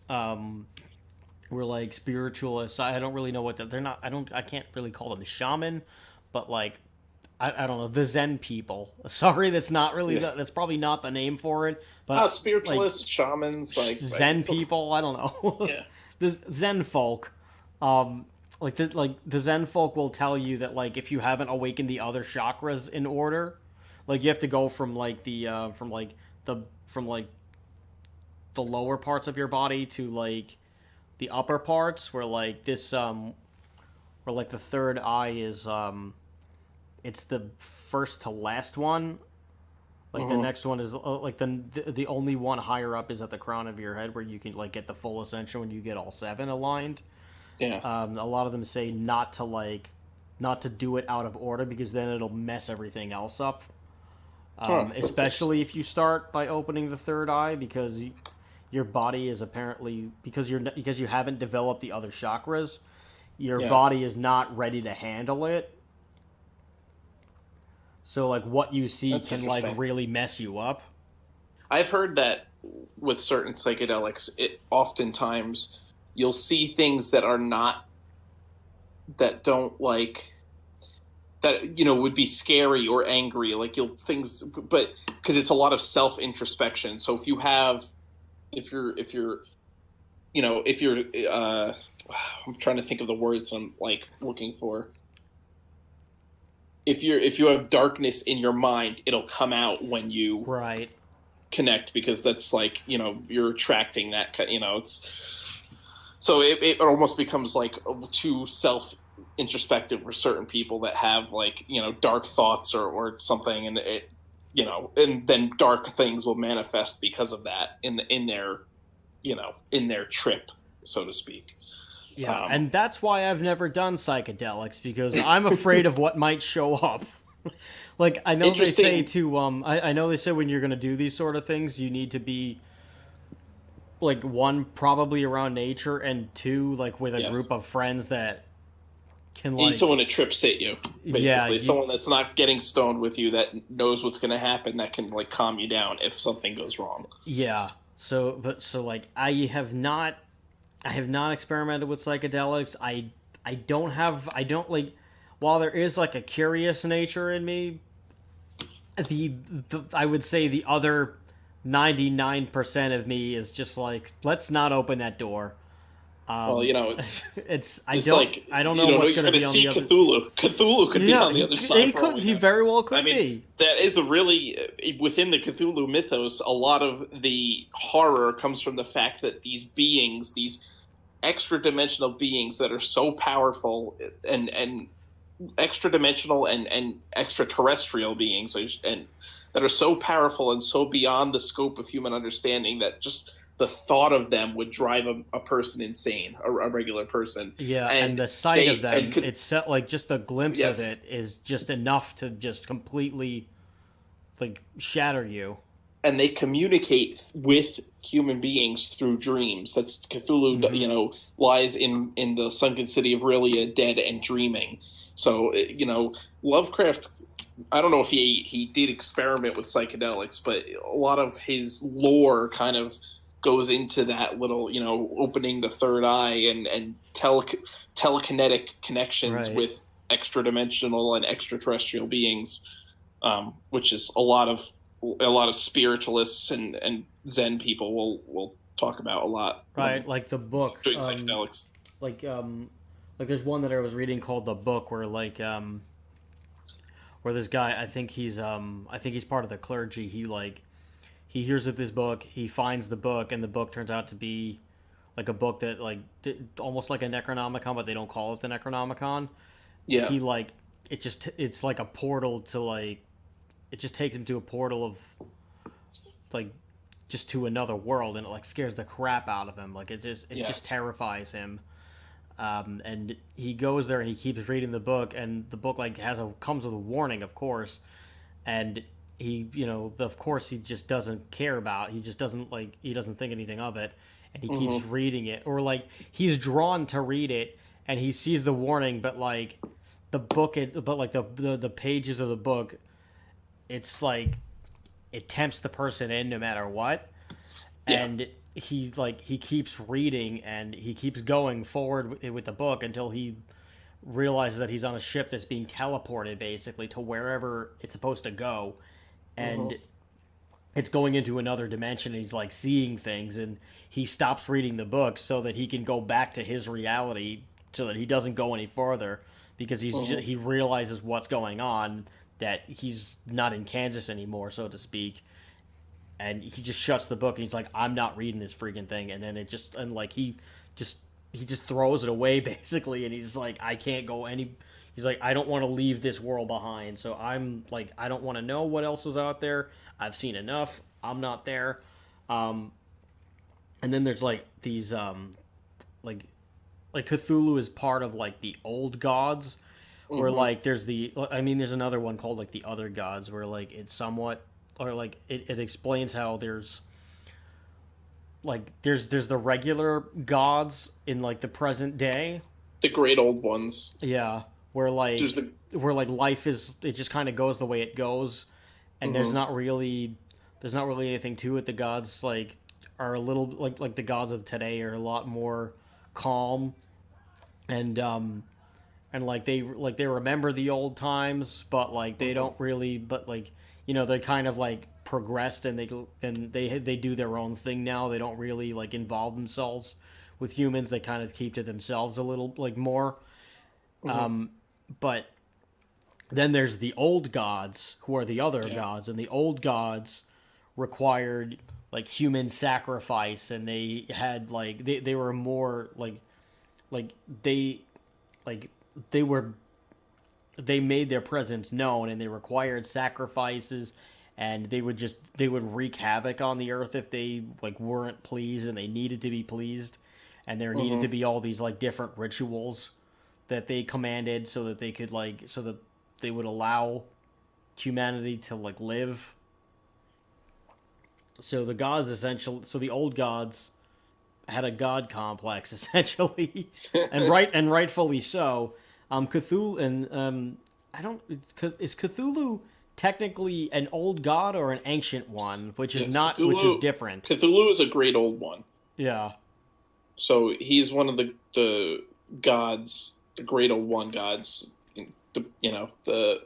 we're like spiritualists. I don't really know they're not. I can't really call them shaman, but like, I don't know, the Zen people. Sorry, that's not really that's probably not the name for it. But spiritualists, like, shamans, like Zen people. I don't know. Yeah. The Zen folk. Like the Zen folk will tell you that like if you haven't awakened the other chakras in order, like you have to go from like the lower parts of your body to like the upper parts, where like this where like the third eye is it's the first to last one. Like the next one is like the only one higher up is at the crown of your head, where you can like get the full ascension when you get all seven aligned. Yeah. A lot of them say not to do it out of order, because then it'll mess everything else up. Especially if you start by opening the third eye, because your body is apparently because you haven't developed the other chakras, your body is not ready to handle it. So like what you see can like really mess you up. I've heard that with certain psychedelics, oftentimes you'll see things that don't like that, would be scary or angry, like but because it's a lot of self introspection. So if you're I'm trying to think of the words I'm like looking for. If you have darkness in your mind, it'll come out when you connect, because that's like, you're attracting that, it's. So it almost becomes like too self-introspective for certain people that have like, dark thoughts or something, and and then dark things will manifest because of that in their in their trip, so to speak. Yeah, and that's why I've never done psychedelics, because I'm afraid of what might show up. Like, I know they say to I know they say when you're going to do these sort of things, you need to be like, one, probably around nature, and two, like with a group of friends that can, you like, need someone to trip sit you, basically. Yeah, someone that's not getting stoned with you, that knows what's going to happen, that can like calm you down if something goes wrong. Yeah. So like, I have not experimented with psychedelics. I don't like, while there is like a curious nature in me, the I would say the other 99% of me is just like, let's not open that door. Well, it's I it's don't like, I don't know what's you're going to going be to on see the other. Cthulhu. Cthulhu could be Yeah, on the other side. he very well could be. That is a really, within the Cthulhu mythos, a lot of the horror comes from the fact that these beings, these extra dimensional beings that are so powerful, and extra dimensional and extraterrestrial beings, and that are so powerful and so beyond the scope of human understanding, that just the thought of them would drive a person insane, a regular person. Yeah, and the sight of them, it's like, just the glimpse Yes. of it is just enough to just completely, like, shatter you. And they communicate with human beings through dreams. That's Cthulhu. Lies in the sunken city of R'lyeh, dead and dreaming. So Lovecraft. I don't know if he did experiment with psychedelics, but a lot of his lore kind of goes into that little, opening the third eye and telekinetic connections Right. with extra dimensional and extraterrestrial beings, which is a lot of spiritualists and Zen people will talk about a lot. Right, like the book. Doing psychedelics. Like there's one that I was reading called The Book, where like where this guy, I think he's part of the clergy. He hears of this book, he finds the book, and the book turns out to be like a book that, like, almost like a Necronomicon, but they don't call it the Necronomicon. Yeah. It's like a portal to, like, it just takes him to a portal of, like, just to another world, and it, like, scares the crap out of him. Like, it just terrifies him. And he goes there and he keeps reading the book, and the book, like, comes with a warning, of course, and he, of course, he just doesn't care about. He just doesn't, like, he doesn't think anything of it, and he keeps reading it, or, like, he's drawn to read it, and he sees the warning, but, like, the book, but, like, the pages of the book, it's like it tempts the person in no matter what. Yeah. And he keeps reading, and he keeps going forward with the book until he realizes that he's on a ship that's being teleported, basically, to wherever it's supposed to go, and it's going into another dimension, and he's, like, seeing things, and he stops reading the book so that he can go back to his reality, so that he doesn't go any further, because he realizes what's going on, that he's not in Kansas anymore, so to speak. And he just shuts the book, and he's like, I'm not reading this freaking thing. And then he just throws it away, basically, and he's like, I can't go any. He's like, I don't want to leave this world behind, so I'm like, I don't want to know what else is out there. I've seen enough. I'm not there. And then there's, like, these like Cthulhu is part of, like, the old gods, where, like, there's another one called, like, the other gods, where, like, it's somewhat, or, like, it explains how there's the regular gods in, like, the present day, the great old ones. Yeah, where, like, life is, it just kind of goes the way it goes, and there's not really anything to it. The gods, like, are a little like the gods of today are a lot more calm, and like they remember the old times, but, like, they don't really, but, like, they kind of, like, progressed, and they do their own thing now. They don't really, like, involve themselves with humans. They kind of keep to themselves a little, like, more. But then there's the old gods, who are the other gods, and the old gods required, like, human sacrifice, and they had, like, they were more they made their presence known, and they required sacrifices, and they would wreak havoc on the earth if they like weren't pleased, and they needed to be pleased, and there needed to be all these like different rituals that they commanded so that they could like so that they would allow humanity to like live. So the gods so the old gods had a god complex essentially, and rightfully so. Cthulhu and I don't is Cthulhu technically an old god or an ancient one, which is Yes, not, which is different. Cthulhu is a great old one. Yeah. So he's one of the gods, the great old one gods. The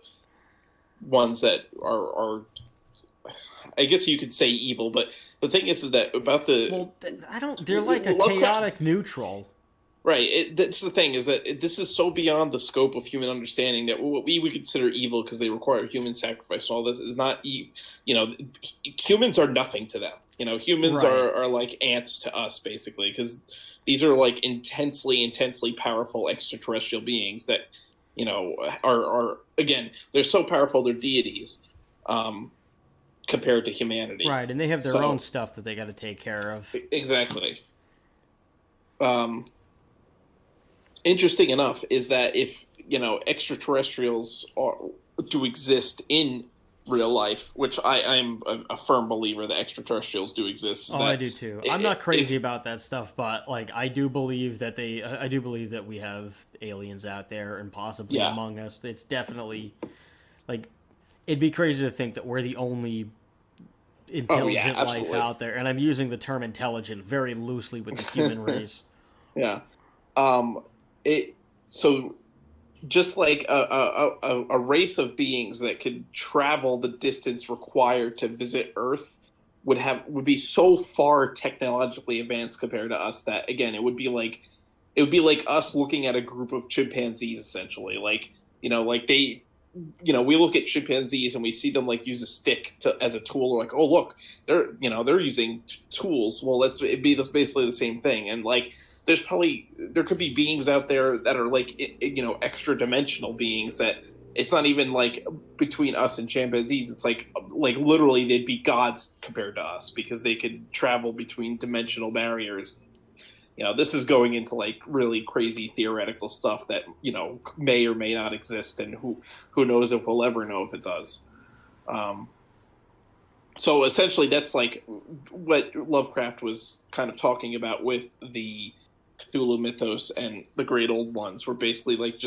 ones that are I guess you could say evil, but the thing is that about the I don't. They're like a Lovecraft's chaotic neutral. right. That's the thing is that this is so beyond the scope of human understanding that what we would consider evil because they require human sacrifice and all this is not. Humans are nothing to them. Humans Right. are like ants to us basically because these are like intensely powerful extraterrestrial beings that are again they're so powerful they're deities. Compared to humanity. Right, and they have their own stuff that they got to take care of. Exactly. Interesting enough is that if extraterrestrials do exist in real life, which I'm a firm believer that extraterrestrials do exist. I do too. I'm not crazy about that stuff, but like I do believe that we have aliens out there and possibly among us. It's definitely like it'd be crazy to think that we're the only intelligent life out there, and I'm using the term intelligent very loosely with the human race. Yeah. So just like a race of beings that could travel the distance required to visit Earth would be so far technologically advanced compared to us that again it would be like us looking at a group of chimpanzees essentially like they we look at chimpanzees and we see them like use a stick as a tool. We're like, oh look, they're using tools. Well, it'd be basically the same thing. And like, there could be beings out there that are like extra dimensional beings that it's not even like between us and chimpanzees. It's like literally they'd be gods compared to us because they could travel between dimensional barriers. This is going into like really crazy theoretical stuff that may or may not exist, and who knows if we'll ever know if it does. So essentially, that's like what Lovecraft was kind of talking about with the Cthulhu mythos and the Great Old Ones, were basically like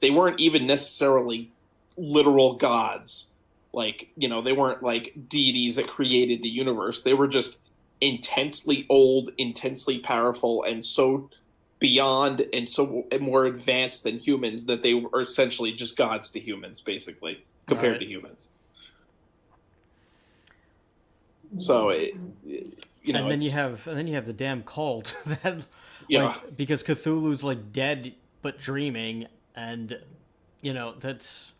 they weren't even necessarily literal gods, like they weren't like deities that created the universe. They were just intensely old, intensely powerful, and so beyond and so more advanced than humans that they were essentially just gods to humans, basically, compared to humans. So, and then you have the damn cult that, because Cthulhu's like dead but dreaming, and that's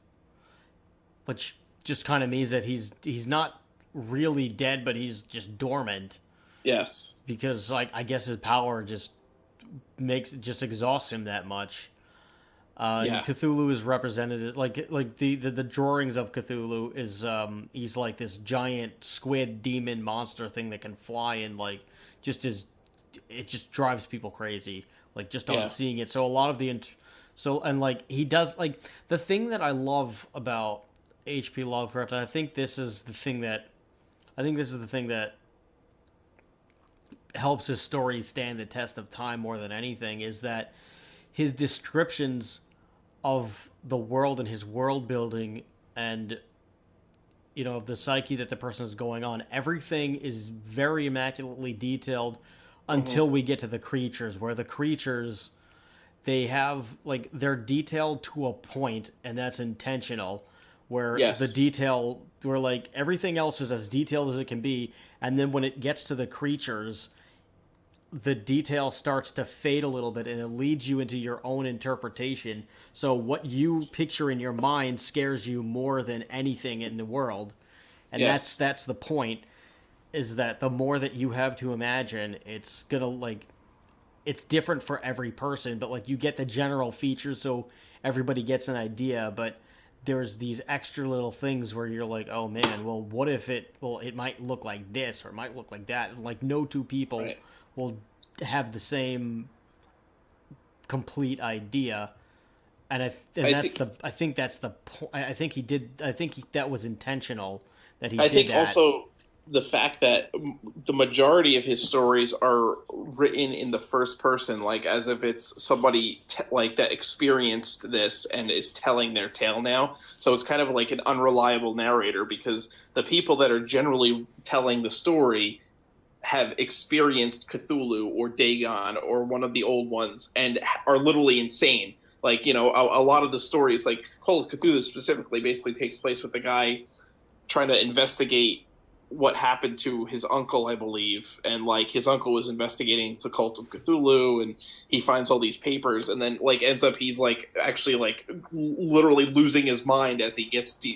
which just kind of means that he's not really dead, but he's just dormant. Yes. Because like I guess his power just exhausts him that much. Cthulhu is represented like the drawings of Cthulhu is he's like this giant squid demon monster thing that can fly and like it just drives people crazy like just on seeing it. So a lot of and like he does like the thing that I love about H.P. Lovecraft, and I think this is the thing that helps his stories stand the test of time more than anything, is that his descriptions of the world and his world building and of the psyche that the person is going on, everything is very immaculately detailed until we get to the creatures, where the creatures, they have like they're detailed to a point, and that's intentional, where the detail, where like everything else is as detailed as it can be, and then when it gets to the creatures, the detail starts to fade a little bit, and it leads you into your own interpretation. So what you picture in your mind scares you more than anything in the world, and that's the point, is that the more that you have to imagine, it's gonna like it's different for every person, but like you get the general features so everybody gets an idea. But there's these extra little things where you're like, oh man, well, what if it might look like this or it might look like that, and like no two people Right. will have the same complete idea. And I think that's the point. I think he did. I think that was intentional that he I did think that. also the fact that the majority of his stories are written in the first person, like as if it's somebody like that experienced this and is telling their tale now. So it's kind of like an unreliable narrator, because the people that are generally telling the story have experienced Cthulhu or Dagon or one of the old ones and are literally insane. Like, a lot of the stories, like Call of Cthulhu specifically, basically takes place with a guy trying to investigate what happened to his uncle, I believe, and like his uncle was investigating the cult of Cthulhu, and he finds all these papers, and then like ends up he's like actually like literally losing his mind as he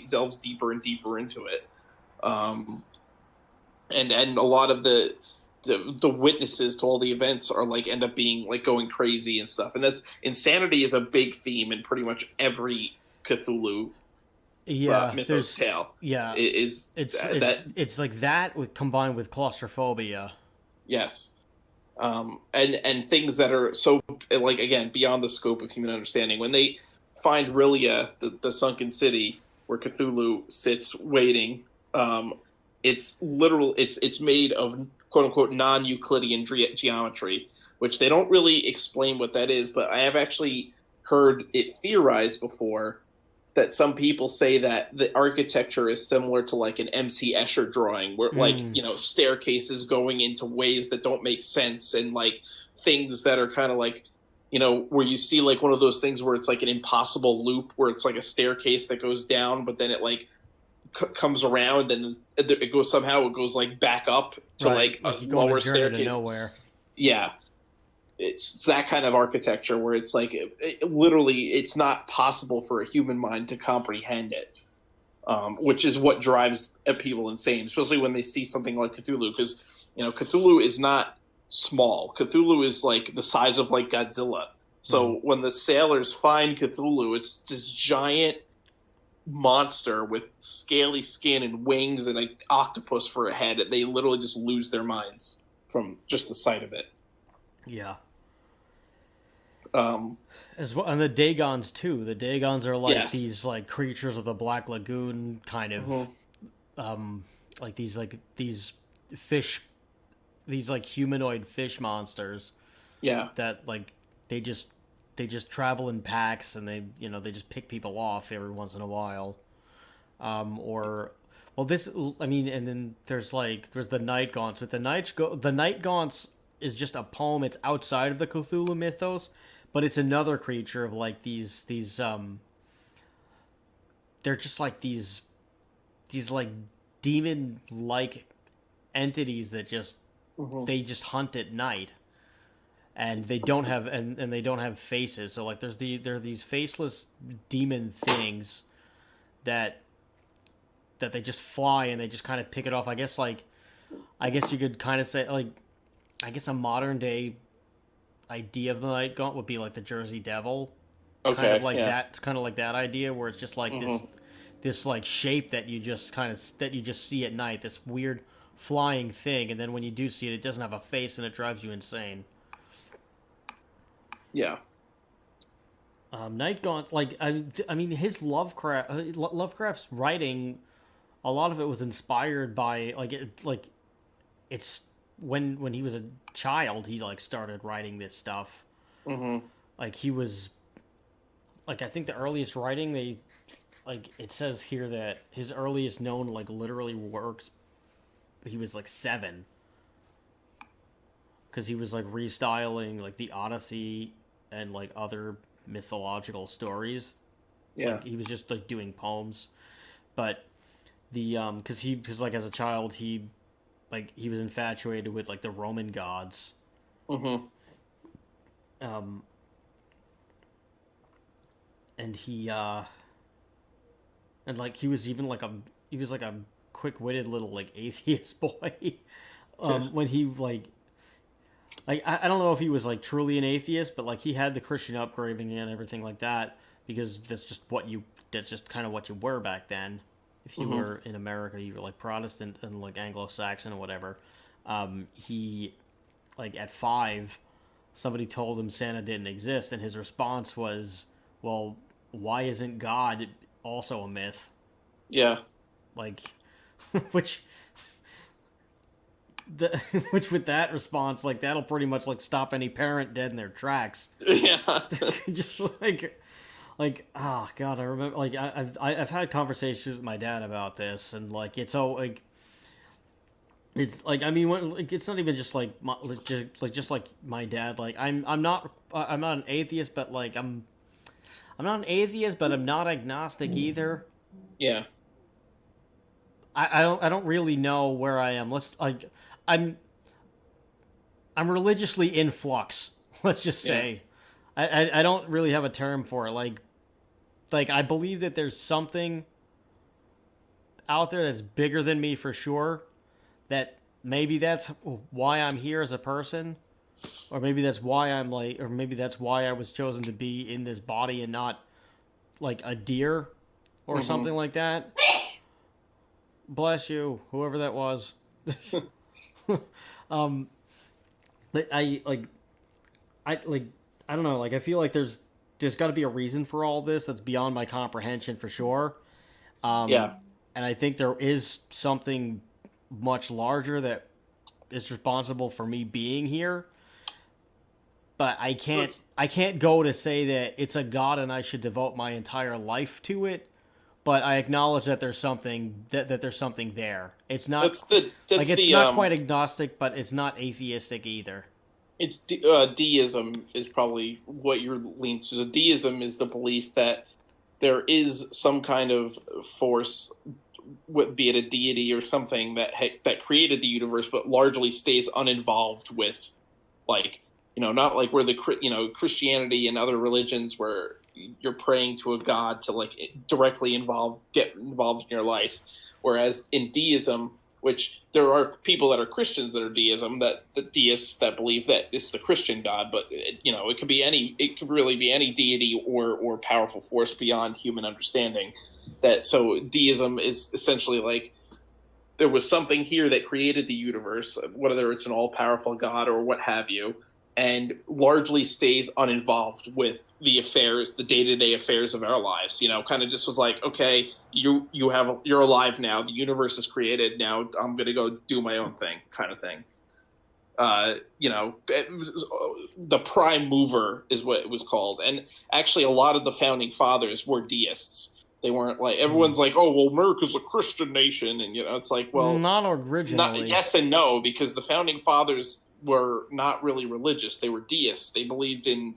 delves deeper and deeper into it. And a lot of the witnesses to all the events are like end up being like going crazy and stuff, and that's insanity is a big theme in pretty much every Cthulhu mythos tale. Yeah, Is it's like that combined with claustrophobia. Yes, and things that are so like again beyond the scope of human understanding. When they find R'lyeh, the sunken city where Cthulhu sits waiting, it's literal. It's made of quote unquote non-Euclidean geometry, which they don't really explain what that is. But I have actually heard it theorized before that some people say that the architecture is similar to like an MC Escher drawing, where like staircases going into ways that don't make sense, and like things that are kind of like where you see like one of those things where it's like an impossible loop where it's like a staircase that goes down, but then it like comes around and it goes like back up to like a lower staircase. To nowhere. Yeah. It's that kind of architecture where it's like literally it's not possible for a human mind to comprehend it, which is what drives people insane, especially when they see something like Cthulhu, because Cthulhu is not small. Cthulhu is like the size of like Godzilla. So when the sailors find Cthulhu, it's this giant monster with scaly skin and wings and an octopus for a head. They literally just lose their minds from just the sight of it. Yeah. As well, and the Dagons too. The Dagons are like these like creatures of the Black Lagoon, kind of, like these fish, these like humanoid fish monsters. Yeah. That like they just travel in packs, and they just pick people off every once in a while. And then there's the Night Gaunts. With the Night Gaunts is just a poem. It's outside of the Cthulhu mythos, but it's another creature of like these they're just like these like demon like entities that just they just hunt at night, and they don't have and they don't have faces. So like there are these faceless demon things that they just fly, and they just kind of pick it off. I guess you could kind of say like, I guess a modern day idea of the Night Gaunt would be like the Jersey Devil, kind of like that idea, where it's just like this like shape that you just see at night, this weird flying thing, and then when you do see it, it doesn't have a face, and it drives you insane. Yeah. Night Gaunt, like I mean, his Lovecraft's writing, a lot of it was inspired by it's when he was a child, he like started writing this stuff. Like he was like, I think the earliest writing it says here that his earliest known like literally works, he was like 7, because he was like restyling like the Odyssey and like other mythological stories. Like, he was just like doing poems, but because like as a child he was infatuated with like the Roman gods. And he and like he was even like a quick-witted little like atheist boy. When he like I don't know if he was like truly an atheist, but like he had the Christian upbringing and everything like that. because that's just kind of what you were back then. If you were in America, you were like Protestant and like Anglo-Saxon or whatever. He, like at 5, somebody told him Santa didn't exist, and his response was, well, why isn't God also a myth? Yeah. Like, which, which with that response, like that'll pretty much like stop any parent dead in their tracks. Yeah. Just like oh god, I remember like I've had conversations with my dad about this, and like it's so like it's like I mean like it's not even just like just like my dad. Like I'm not an atheist, but like I'm not an atheist, but I'm not agnostic either. Yeah. I don't really know where I am. I'm religiously in flux. Let's just say, I don't really have a term for it. Like I believe that there's something out there that's bigger than me for sure. That maybe that's why I'm here as a person, or maybe that's why or maybe that's why I was chosen to be in this body and not like a deer or something like that. Bless you, whoever that was. But I don't know. Like I feel like there's got to be a reason for all this that's beyond my comprehension for sure. Yeah. And I think there is something much larger that is responsible for me being here. But I can't go to say that it's a god and I should devote my entire life to it. But I acknowledge that there's something that there's something there. It's not it's not quite agnostic, but it's not atheistic either. It's deism is probably what you're leaning to. So deism is the belief that there is some kind of force, be it a deity or something that created the universe, but largely stays uninvolved with, like, not like where Christianity and other religions where you're praying to a god to like directly get involved in your life. Whereas in deism, which there are people that are Christians that are deism, the deists that believe that it's the Christian God, but it could really be any deity or powerful force beyond human understanding. So deism is essentially like there was something here that created the universe, whether it's an all-powerful God or what have you, and largely stays uninvolved with the day-to-day affairs of our lives. Kind of just was like, okay, you're alive now. The universe is created now. I'm gonna go do my own thing, kind of thing. The prime mover is what it was called, and actually, a lot of the founding fathers were deists. They weren't like everyone's like, oh, well, America's a Christian nation, and it's like, well, not originally. Yes and no, because the founding fathers were not really religious. They were deists. They believed in,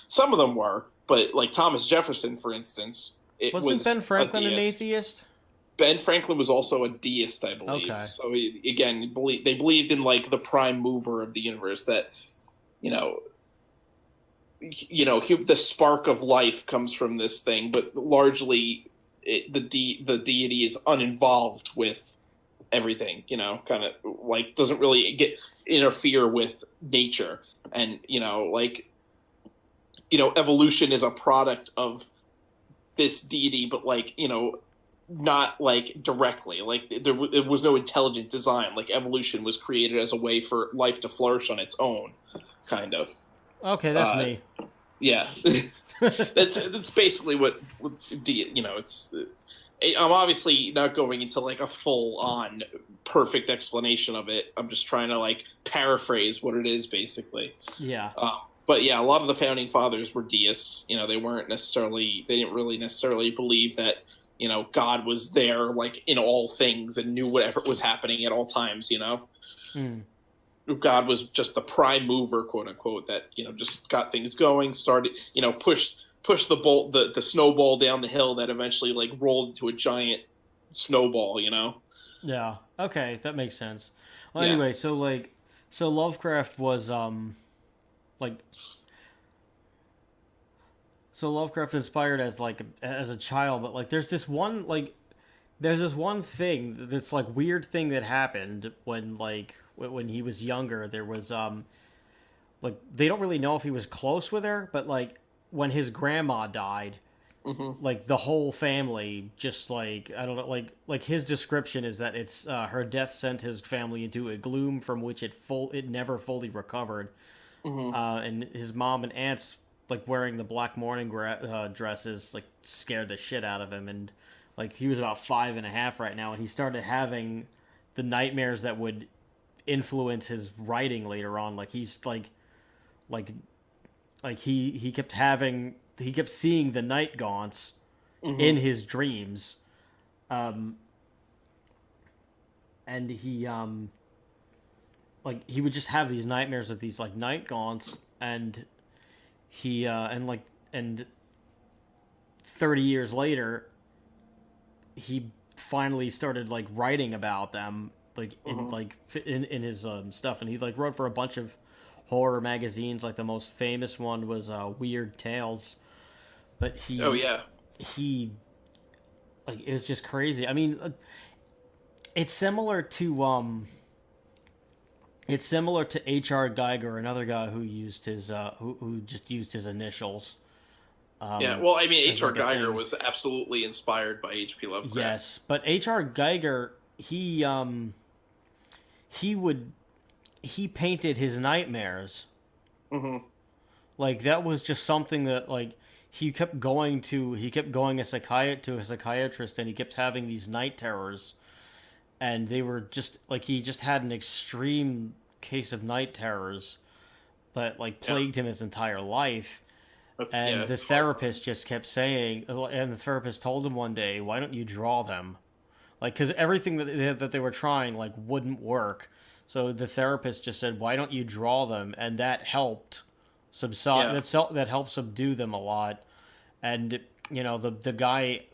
some of them were, but like Thomas Jefferson, for instance, wasn't Ben Franklin an atheist? Ben Franklin was also a deist, I believe. Okay. So they believed in like the prime mover of the universe, that, the spark of life comes from this thing, but largely the deity is uninvolved with everything, kind of like doesn't really interfere with nature. And, evolution is a product of this deity, but like, not like directly, like there was no intelligent design. Like evolution was created as a way for life to flourish on its own, kind of. Okay, that's me. Yeah. that's basically what it's. I'm obviously not going into like a full-on perfect explanation of it. I'm just trying to like paraphrase what it is, basically. Yeah. But yeah, a lot of the founding fathers were deists. They didn't really necessarily believe that, God was there like in all things and knew whatever was happening at all times. God was just the prime mover, quote unquote, that just got things going, started, push the snowball down the hill that eventually like rolled into a giant snowball. Yeah. Okay, that makes sense. Well, anyway, so Lovecraft was Lovecraft inspired as a child, but like there's this one thing that's like weird thing that happened when he was younger. There was like they don't really know if he was close with her, but like when his grandma died, like the whole family just like I don't know, like his description is that it's her death sent his family into a gloom from which it never fully recovered. And his mom and aunts like wearing the black mourning dresses like scared the shit out of him, and like he was about 5.5 right now, and he started having the nightmares that would influence his writing later on. Like he's like he kept seeing the night gaunts in his dreams, and he like he would just have these nightmares of these like night gaunts, and he and 30 years later he finally started like writing about them like in his stuff, and he like wrote for a bunch of horror magazines. Like the most famous one was Weird Tales, but he like it was just crazy. I mean, it's similar to H.R. Geiger, another guy who used his who just used his initials. Well, I mean, H.R. like Geiger was absolutely inspired by H.P. Lovecraft. Yes, but H.R. Geiger, he painted his nightmares. Like that was just something that like he kept going to a psychiatrist, and he kept having these night terrors, and they were just like he just had an extreme case of night terrors that like plagued him his entire life. The therapist just kept saying, and the therapist told him one day, "Why don't you draw them?" Like, because everything that they were trying like wouldn't work. So the therapist just said, "Why don't you draw them?" And that helped subside. That helped subdue them a lot. And you know, the guy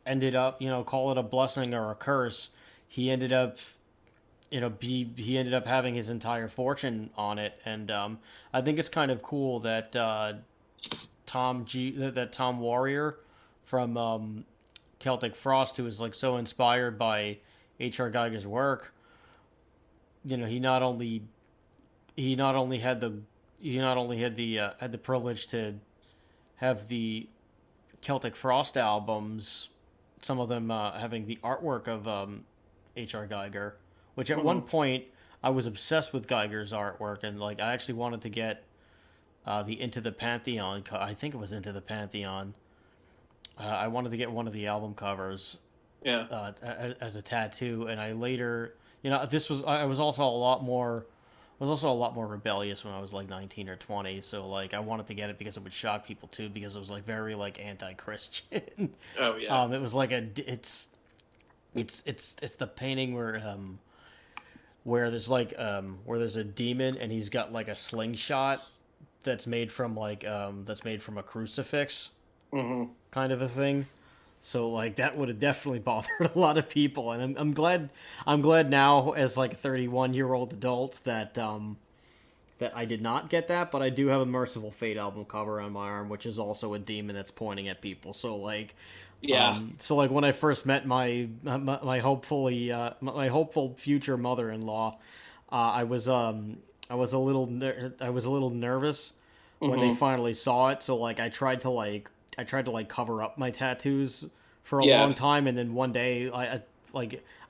ended up, you know, call it a blessing or a curse. He ended up, you know, he ended up having his entire fortune on it. And I think it's kind of cool that Tom Warrior from Celtic Frost, who was like so inspired by H.R. Geiger's work, you know, he not only had the privilege to have the Celtic Frost albums, some of them having the artwork of H.R. Geiger, which at one point I was obsessed with Geiger's artwork, and like I actually wanted to get the Into the Pantheon. I think it was Into the Pantheon. I wanted to get one of the album covers, as a tattoo, and I later, you know, I was also a lot more rebellious when I was like 19 or 20. So like I wanted to get it because it would shock people too, because it was like very like anti-Christian. Oh yeah. It was like it's the painting where there's like where there's a demon and he's got like a slingshot that's made from a crucifix, kind of a thing. So like that would have definitely bothered a lot of people, and I'm glad now as like a 31-year-old adult that that I did not get that, but I do have a Merciful Fate album cover on my arm, which is also a demon that's pointing at people. So like, so like when I first met my hopeful future mother-in-law, I was a little nervous when they finally saw it. So like I tried to cover up my tattoos for a long time, and then one day I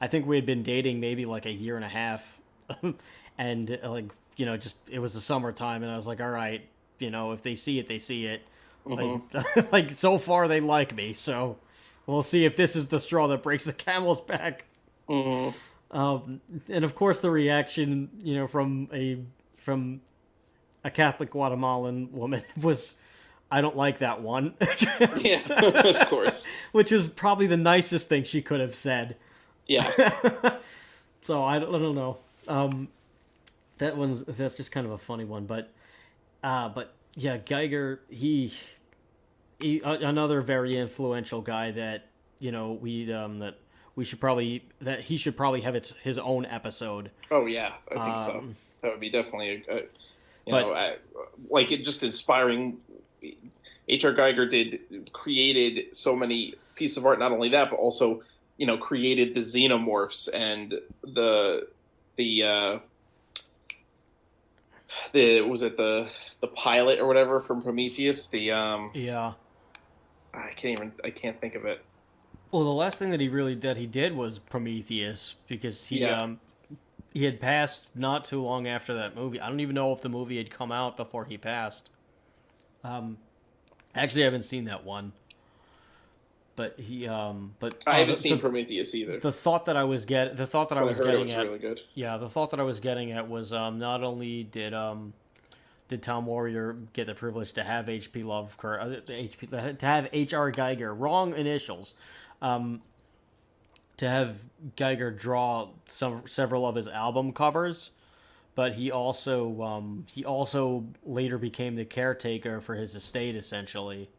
think we had been dating maybe like a year and a half, and like, you know, just it was the summertime, and I was like, all right, you know, if they see it, they see it. Like like so far they like me, so we'll see if this is the straw that breaks the camel's back. And of course the reaction, you know, from a Catholic Guatemalan woman was, "I don't like that one." Yeah, of course. Which was probably the nicest thing she could have said. Yeah. So I don't know. That's just kind of a funny one, but yeah, Geiger, he another very influential guy that, you know, he should probably have his own episode. Oh yeah, I think so. That would be definitely like it just inspiring. H.R. Geiger created so many pieces of art. Not only that, but also, you know, created the xenomorphs and the the pilot or whatever from Prometheus. Yeah. I can't think of it. Well, the last thing that he did was Prometheus, because Yeah. he had passed not too long after that movie. I don't even know if the movie had come out before he passed. Actually, I haven't seen that one. But I haven't seen the Prometheus either, the thought that I was the thought that I but I was heard it getting was at, really good. yeah, the thought that I was getting at was not only did Tom Warrior get the privilege to have H.P. Lovecraft, to have H.R. Geiger, wrong initials, to have Geiger draw several of his album covers, but he also later became the caretaker for his estate, essentially.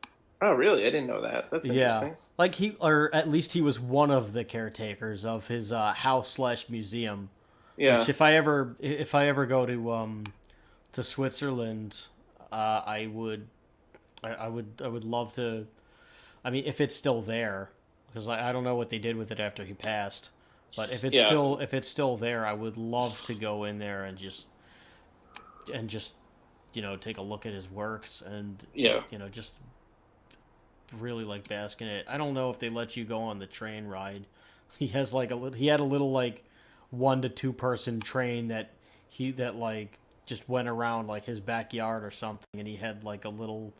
Oh, really? I didn't know that. That's Yeah, interesting. like or at least he was one of the caretakers of his house/museum. Yeah. Which, if I ever go to Switzerland, I would love to. I mean, if it's still there, because I don't know what they did with it after he passed. But Yeah. if it's still there, I would love to go in there and just take a look at his works and Yeah. just really like bask in it. I don't know if they let you go on the train ride. He had a little like 1 to 2 person train that like just went around like his backyard or something, and he had like a little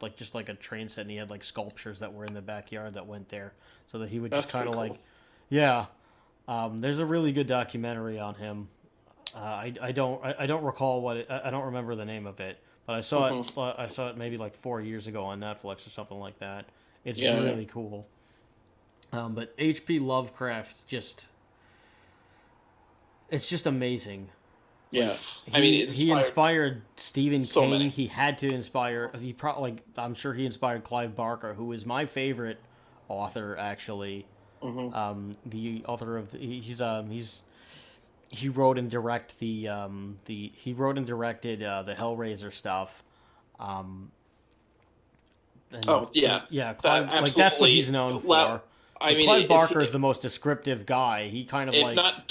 like just like a train set, and he had like sculptures that were in the backyard that went there, so that he would That's just kind of pretty like, cool. yeah. There's a really good documentary on him. I don't recall I don't remember the name of it, but Mhm. I saw it maybe like 4 years ago on Netflix or something like that. It's Yeah. Yeah. really cool. But H.P. Lovecraft it's just amazing. Yeah. I mean, it He inspired inspired Stephen so King. many. He had to inspire. He probably like I'm sure he inspired Clive Barker, who is my favorite author actually. Hmm. The author of he wrote and direct the he wrote and directed the Hellraiser stuff. Um, Oh, yeah. yeah, That Clive, like that's what absolutely. he's known Well, for. I But mean, Clive Barker is the most descriptive guy. He kind of if like not,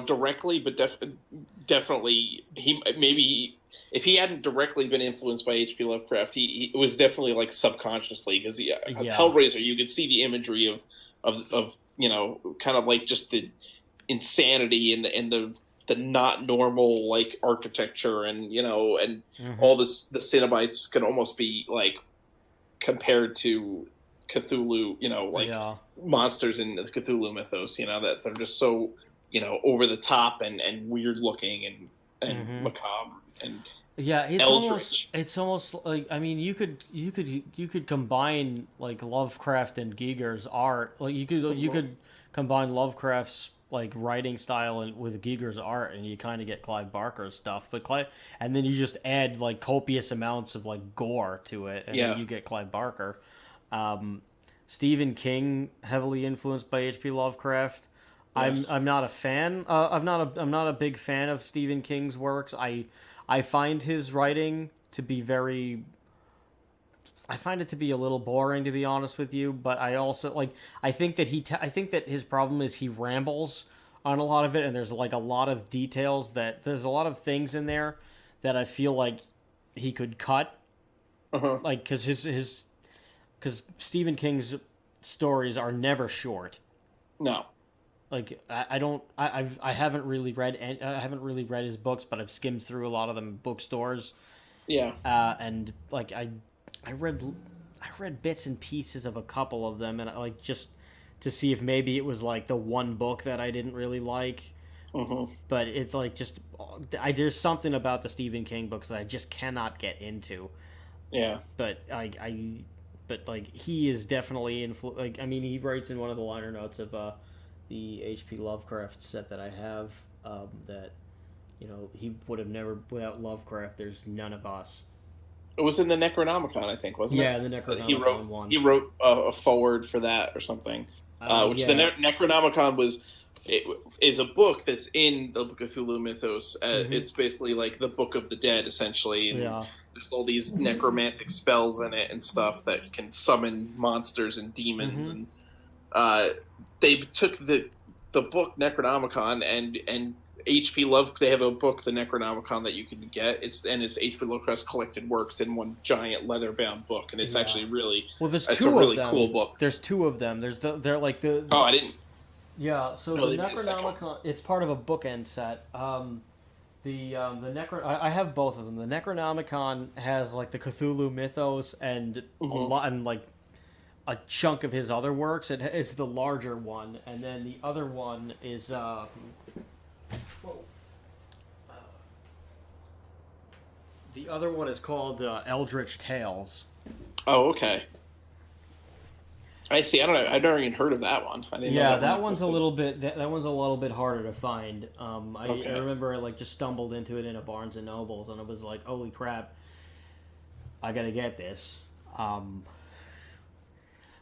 directly, but definitely, he maybe if he hadn't directly been influenced by H.P. Lovecraft, he was definitely like subconsciously because yeah. Hellraiser, you could see the imagery of kind of like just the insanity and the not normal like architecture and and Hmm. all this the Cenobites can almost be like compared to Cthulhu, like Yeah. monsters in the Cthulhu mythos, that they're just so, over the top and weird looking and Hmm. macabre and Yeah, eldritch. it's almost like, I mean, you could combine like Lovecraft and Giger's art. Like you Mhm. could combine Lovecraft's like writing style and with Giger's art, and you kind of get Clive Barker's stuff. And then you just add like copious amounts of like gore to it, and then Yeah. you get Clive Barker. Um, Stephen King, heavily influenced by H.P. Lovecraft. Yes. I'm not a fan. I'm not a big fan of Stephen King's works. I find his writing to be very. I find it to be a little boring, to be honest with you. But I also like. I think that his problem is he rambles on a lot of it, and there's like a lot of details that there's a lot of things in there that I feel like he could cut, Uh-huh. like because Stephen King's stories are never short. No. Like I haven't really I haven't really read his books, but I've skimmed through a lot of them in bookstores, Yeah. and like I read I read bits and pieces of a couple of them, and like just to see if maybe it was like the one book that I didn't really like. Hmm. But it's like just there's something about the Stephen King books that I just cannot get into. Yeah. But but like he is definitely like I mean he writes in one of the liner notes of the H.P. Lovecraft set that I have, that he would have never, without Lovecraft there's none of us. It was in the Necronomicon, I think, wasn't it? Yeah, the He Necronomicon wrote one. he wrote a forward for that or something. Which the Yeah. Necronomicon is a book that's in the Cthulhu mythos. Hmm. It's basically like the Book of the Dead, essentially, and Yeah. there's all these necromantic spells in it and stuff that can summon monsters and demons. Hmm. And uh, they took the book Necronomicon and HP Love, they have a book, the Necronomicon, that you can get. It's HP Lovecraft's collected works in one giant leather-bound book, and it's actually really there's it's two a really of them. Cool book. There's two of them. They're like the Oh, I didn't. Yeah, so No, the they made a second Necronomicon, it's part of a bookend set. I have both of them. The Necronomicon has like the Cthulhu mythos and a lot, and like a chunk of his other works. It's the larger one, and then the other one is the other one is called Eldritch Tales. Oh, okay. I see. I don't know. I've never even heard of that one. I didn't know Yeah, that that one one's a existed. little bit that one's a little bit harder to find. I Okay. remember I like just stumbled into it in a Barnes and Nobles, and it was like, holy crap, I gotta get this.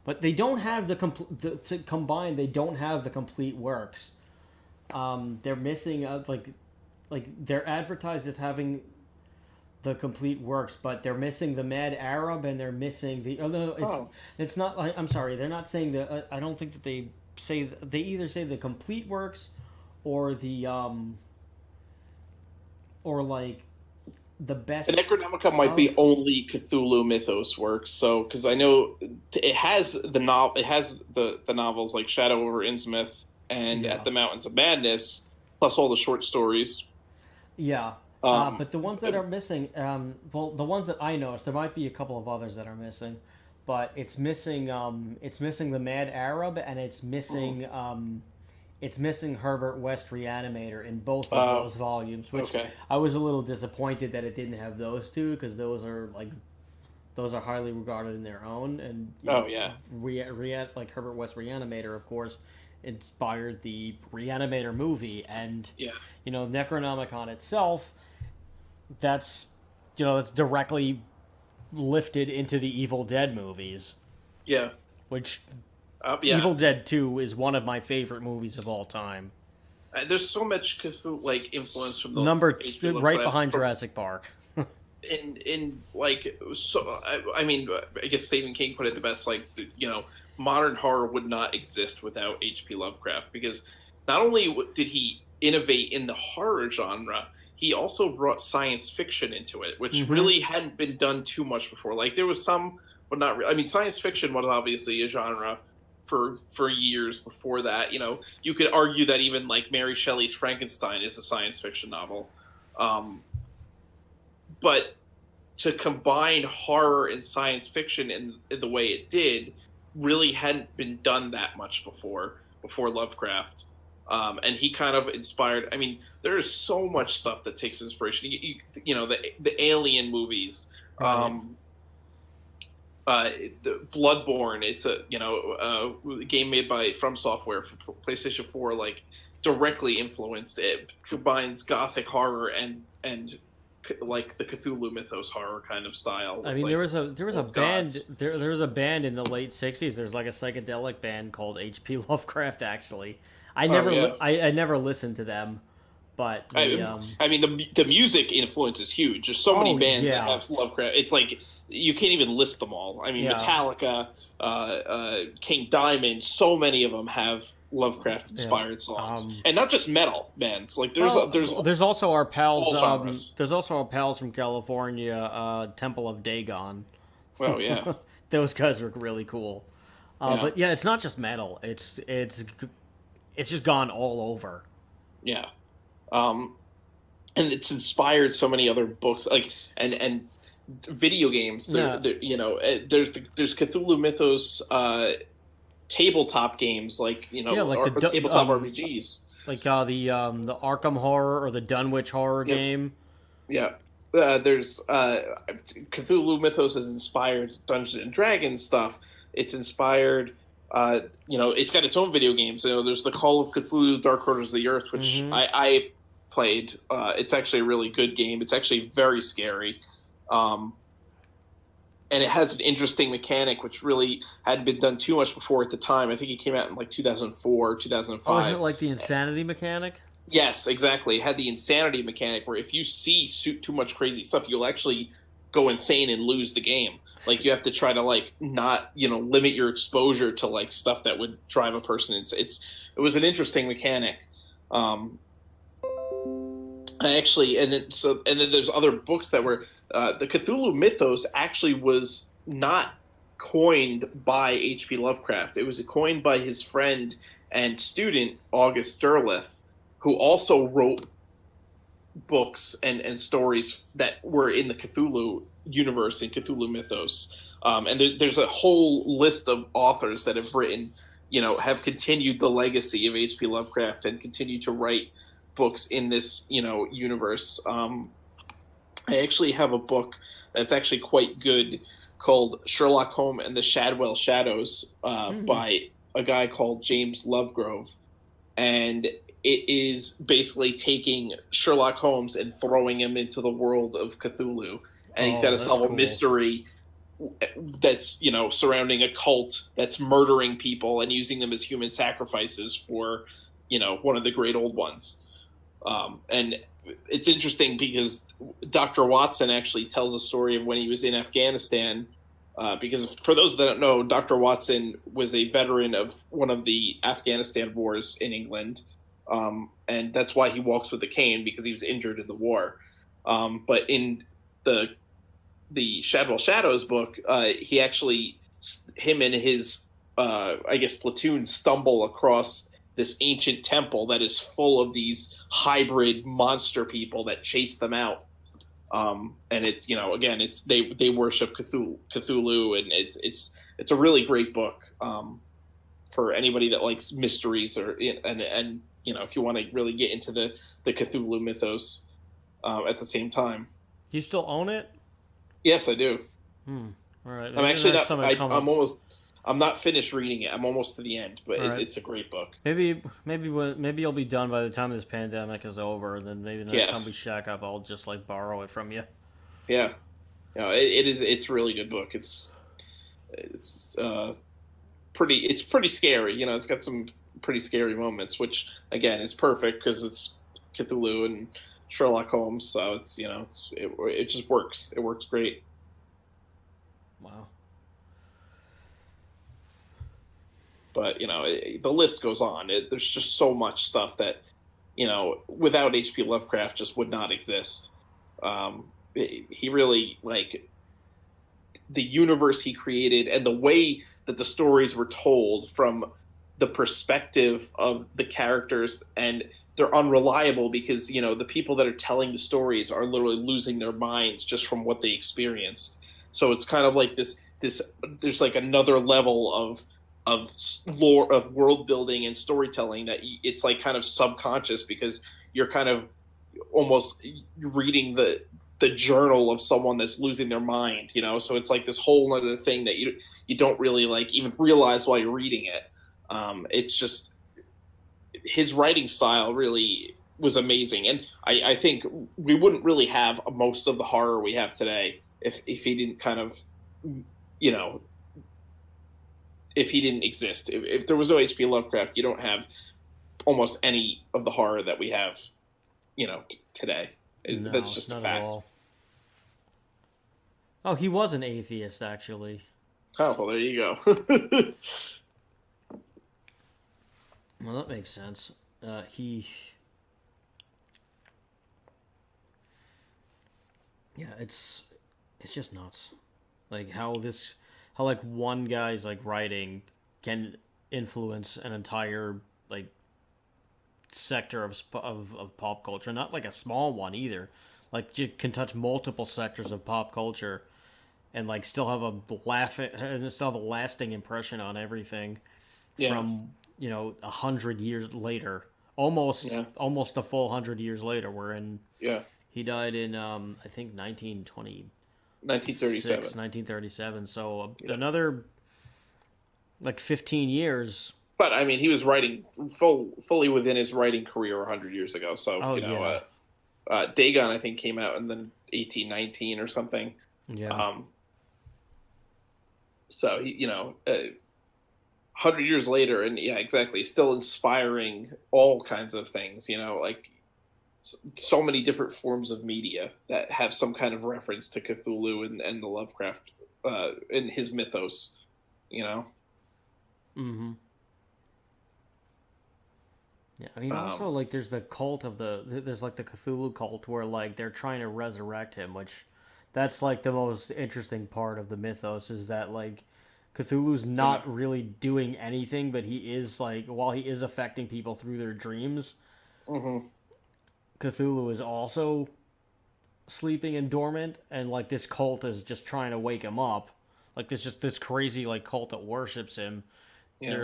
But they don't have to combine. They don't have the complete works. They're missing like they're advertised as having the complete works, but they're missing the Mad Arab, and they're missing the. Oh no, it's not. I'm sorry, they're not saying the. I don't think that they say. They either say the complete works, or the or like the best. The Necronomicon might be only Cthulhu mythos works. So, because I know it has the novels like Shadow over Innsmouth and At the Mountains of Madness, plus all the short stories. Yeah. But the ones that are missing, well, the ones that I noticed, there might be a couple of others that are missing, but it's missing the Mad Arab, and it's missing Herbert West Reanimator in both of those volumes, which I was a little disappointed that it didn't have those two, because those are highly regarded in their own, and like Herbert West Reanimator, of course, inspired the Reanimator movie, and Necronomicon itself, that's directly lifted into the Evil Dead movies. Yeah. Which Evil Dead 2 is one of my favorite movies of all time. There's so much Cthulhu influence from the number right behind Jurassic Park. in like, so I mean, I guess Stephen King put it the best. Like, modern horror would not exist without H.P. Lovecraft, because not only did he innovate in the horror genre, he also brought science fiction into it, which really hadn't been done too much before. Like, there was some, but not really. I mean, science fiction was obviously a genre for years before that. You could argue that even like Mary Shelley's Frankenstein is a science fiction novel. But to combine horror and science fiction in the way it did really hadn't been done that much before Lovecraft. And he kind of inspired. I mean, there is so much stuff that takes inspiration. The Alien movies, the Bloodborne. It's a game made by From Software for PlayStation 4. Like, directly influenced. It combines gothic horror and like the Cthulhu mythos horror kind of style. I mean, there was a band. There was a band in the late '60s. There's like a psychedelic band called H.P. Lovecraft. Actually, I never listened to them, but I mean the music influence is huge. There's so many bands that have Lovecraft. It's like you can't even list them all. I mean, Metallica, King Diamond. So many of them have Lovecraft inspired songs, and not just metal bands. Like there's also our pals. There's also our pals from California, Temple of Dagon. Well, yeah, those guys are really cool. But yeah, it's not just metal. It's just gone all over. Yeah, and it's inspired so many other books, like and video games. There's Cthulhu Mythos. Tabletop games, like or tabletop RPGs, like the Arkham Horror or the Dunwich Horror game. Yeah, there's Cthulhu Mythos has inspired Dungeons and Dragons stuff. It's inspired, it's got its own video games. There's the Call of Cthulhu: Dark Corners of the Earth, which I played. It's actually a really good game. It's actually very scary. And it has an interesting mechanic, which really hadn't been done too much before at the time. I think it came out in like 2004, 2005. Oh, isn't it like the insanity mechanic? Yes, exactly. It had the insanity mechanic where if you see too much crazy stuff, you'll actually go insane and lose the game. Like, you have to try to not limit your exposure to stuff that would drive a person. It was an interesting mechanic. I actually, and then there's other books that were the Cthulhu mythos actually was not coined by H.P. Lovecraft. It was coined by his friend and student August Derleth, who also wrote books and stories that were in the Cthulhu universe and Cthulhu mythos. And there's a whole list of authors that have written, have continued the legacy of H.P. Lovecraft and continue to write books in this, universe. I actually have a book that's actually quite good called Sherlock Holmes and the Shadwell Shadows by a guy called James Lovegrove. And it is basically taking Sherlock Holmes and throwing him into the world of Cthulhu. And he's got to solve a mystery that's, surrounding a cult that's murdering people and using them as human sacrifices for, one of the great old ones. And it's interesting because Dr. Watson actually tells a story of when he was in Afghanistan. Because for those that don't know, Dr. Watson was a veteran of one of the Afghanistan wars in England. And that's why he walks with a cane, because he was injured in the war. But in the Shadwell Shadows book, he actually, him and his, platoon stumble across this ancient temple that is full of these hybrid monster people that chase them out. And it's, again, it's they worship Cthulhu, and it's a really great book for anybody that likes mysteries, or and if you want to really get into the Cthulhu mythos at the same time. Do you still own it? Yes, I do. All right. I'm actually not. I'm not finished reading it. I'm almost to the end, but it's a great book. Maybe you'll be done by the time this pandemic is over, and then maybe the next time we shack up, I'll just borrow it from you. Yeah, it is. It's a really good book. It's pretty scary. It's got some pretty scary moments, which again is perfect because it's Cthulhu and Sherlock Holmes. So it just works. It works great. Wow. But the list goes on. There's just so much stuff that without H.P. Lovecraft just would not exist. He really, the universe he created and the way that the stories were told from the perspective of the characters, and they're unreliable because the people that are telling the stories are literally losing their minds just from what they experienced. So it's kind of like this there's another level of lore, of world building and storytelling that it's kind of subconscious, because you're kind of almost reading the journal of someone that's losing their mind, so it's this whole other thing that you don't really even realize while you're reading it. It's just, his writing style really was amazing, and I think we wouldn't really have most of the horror we have today if he didn't kind of if he didn't exist. If there was no H.P. Lovecraft, you don't have almost any of the horror that we have, today. No, that's just a fact. Oh, he was an atheist, actually. Oh, well, there you go. Well, that makes sense. Yeah, it's just nuts. How one guy's writing can influence an entire sector of pop culture. Not a small one either. You can touch multiple sectors of pop culture, and still have a lasting impression on everything. Yeah. From 100 years later, almost a full 100 years later. He died in I think 1937. So another 15 years. But I mean, he was writing fully within his writing career 100 years ago. So Dagon, I think, came out in the 1819 or something. Yeah. So 100 years later, and yeah, exactly, still inspiring all kinds of things. So many different forms of media that have some kind of reference to Cthulhu and the Lovecraft and his mythos. Mm-hmm. Yeah, I mean, also Um, like there's the cult of there's like the Cthulhu cult where like they're trying to resurrect him, which that's like the most interesting part of the mythos is that like Cthulhu's yeah, not really doing anything, but he is like while he is affecting people through their dreams, hmm Cthulhu is also sleeping and dormant, and like this cult is just trying to wake him up. Like this crazy like cult that worships him. yeah,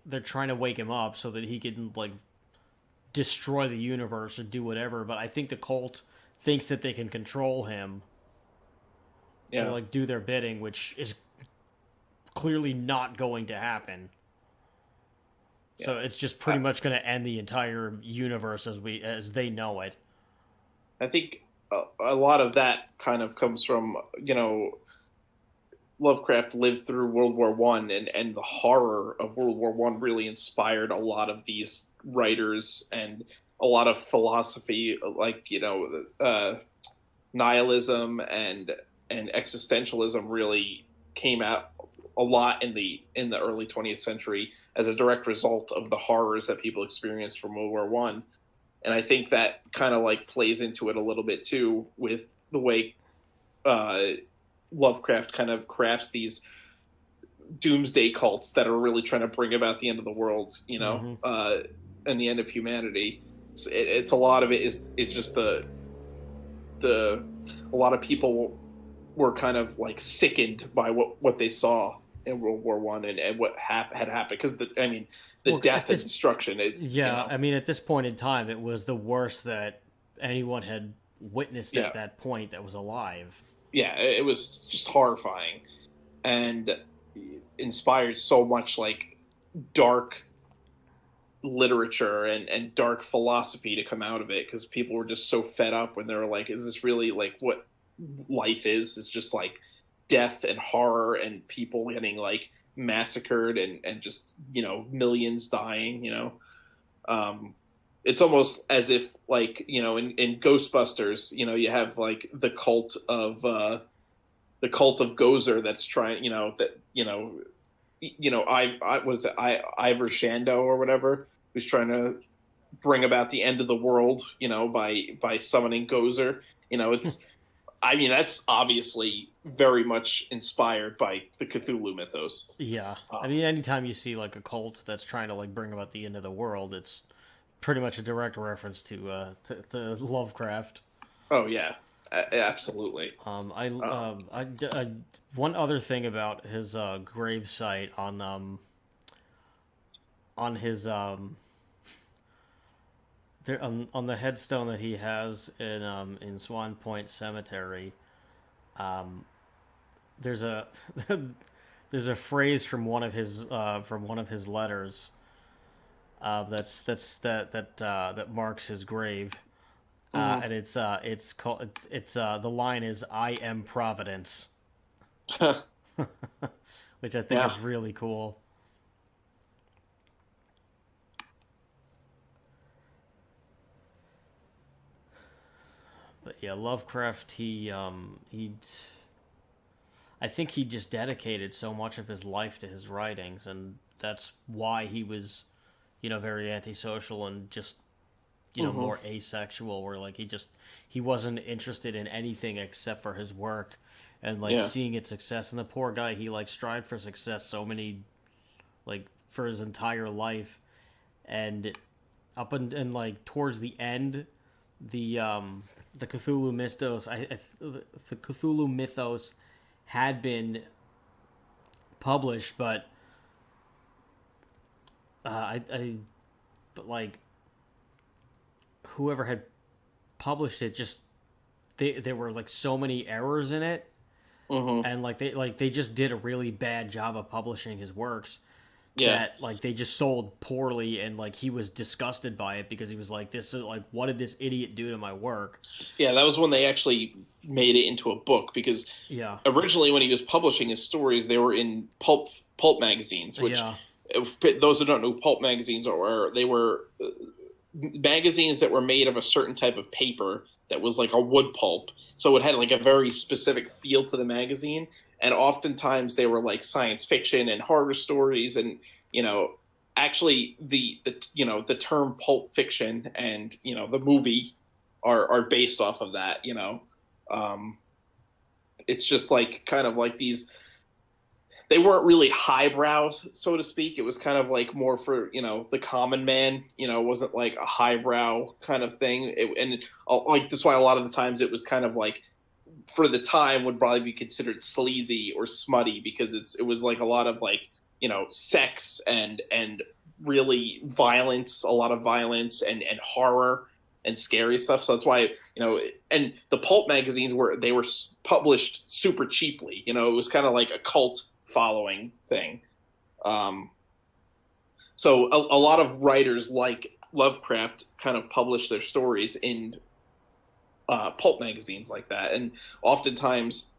They're trying to wake him up so that he can like destroy the universe or do whatever. But I think the cult thinks that they can control him to yeah, like do their bidding, which is clearly not going to happen. yeah. So it's just I, pretty much going to end the entire universe as they know it. I think a lot of that kind of comes from, Lovecraft lived through World War One, and the horror of World War One really inspired a lot of these writers and a lot of philosophy, like nihilism and existentialism really came out a lot in the early 20th century as a direct result of the horrors that people experienced from World War One. And I think that kind of like plays into it a little bit too with the way uh, Lovecraft kind of crafts these doomsday cults that are really trying to bring about the end of the world, Mm-hmm. and the end of humanity. It's a lot of it is it's just the a lot of people were kind of like sickened by what they saw in World War One and what had happened because the Well, at death and this destruction. yeah, I mean, at this point in time, it was the worst that anyone had witnessed Yeah, at that point that was alive. yeah, it was just horrifying and inspired so much like dark literature and dark philosophy to come out of it because people were just so fed up when they were like, is this really like what life is? It's just like death and horror and people getting like massacred and just, millions dying, Um, it's almost as if like, in Ghostbusters, you have like the cult of Gozer that's trying, I was it I Ivor Shando or whatever who's trying to bring about the end of the world, by summoning Gozer. It's that's obviously very much inspired by the Cthulhu mythos. Yeah, I Um, mean, anytime you see like a cult that's trying to like bring about the end of the world, it's pretty much a direct reference to Lovecraft. oh yeah, absolutely. Um, One other thing about his grave site on his there on the headstone that he has in Swan Point Cemetery. Um, there's a there's a phrase from one of his letters that marks his grave. mhm. And it's called it's the line is "I am Providence," which I think Yeah, is really cool. But yeah, Lovecraft, he I think he just dedicated so much of his life to his writings, and that's why he was, very antisocial and just, hmm more asexual. Where like he wasn't interested in anything except for his work, and like yeah, seeing its success. And the poor guy, he like strived for success so many like for his entire life, and and like towards the end, the um the Cthulhu mythos, the Cthulhu mythos had been published, but but like whoever had published it just there were like so many errors in it, hmm and they just did a really bad job of publishing his works yeah, that like they just sold poorly, and like he was disgusted by it because he was like, this is like, what did this idiot do to my work? yeah. That was when they actually made it into a book because Yeah, originally when he was publishing his stories, they were in pulp magazines, which yeah, those who don't know pulp magazines are, they were magazines that were made of a certain type of paper that was like a wood pulp. So it had like a very specific feel to the magazine. And oftentimes they were like science fiction and horror stories. And, you know, actually the term Pulp Fiction and the movie are based off of that. Um, it's just like kind of like these. They weren't really highbrow, so to speak. It was kind of like more for the common man. It wasn't like a highbrow kind of thing. And like that's why a lot of the times it was kind of like for the time would probably be considered sleazy or smutty because it was like a lot of like sex and really violence, a lot of violence and horror and scary stuff. So that's why and the pulp magazines were published super cheaply. It was kind of like a cult following thing. Um, so a lot of writers like Lovecraft kind of publish their stories in pulp magazines like that, and oftentimes,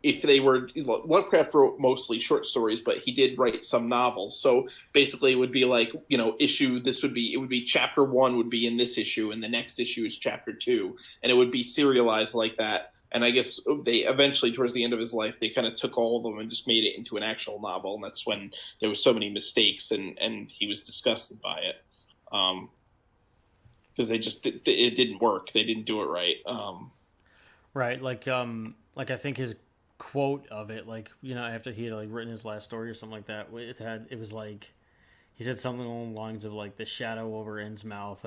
if they were Lovecraft wrote mostly short stories, but he did write some novels. So basically, it would be like issue. It would be chapter 1 would be in this issue, and the next issue is chapter 2, and it would be serialized like that. And I guess they eventually, towards the end of his life, they kind of took all of them and just made it into an actual novel, and that's when there was so many mistakes, and he was disgusted by it. Because it didn't work. They didn't do it right. Right, like I think his quote of it, like after he had like written his last story or something like that, it was like he said something along the lines of like the shadow over Innsmouth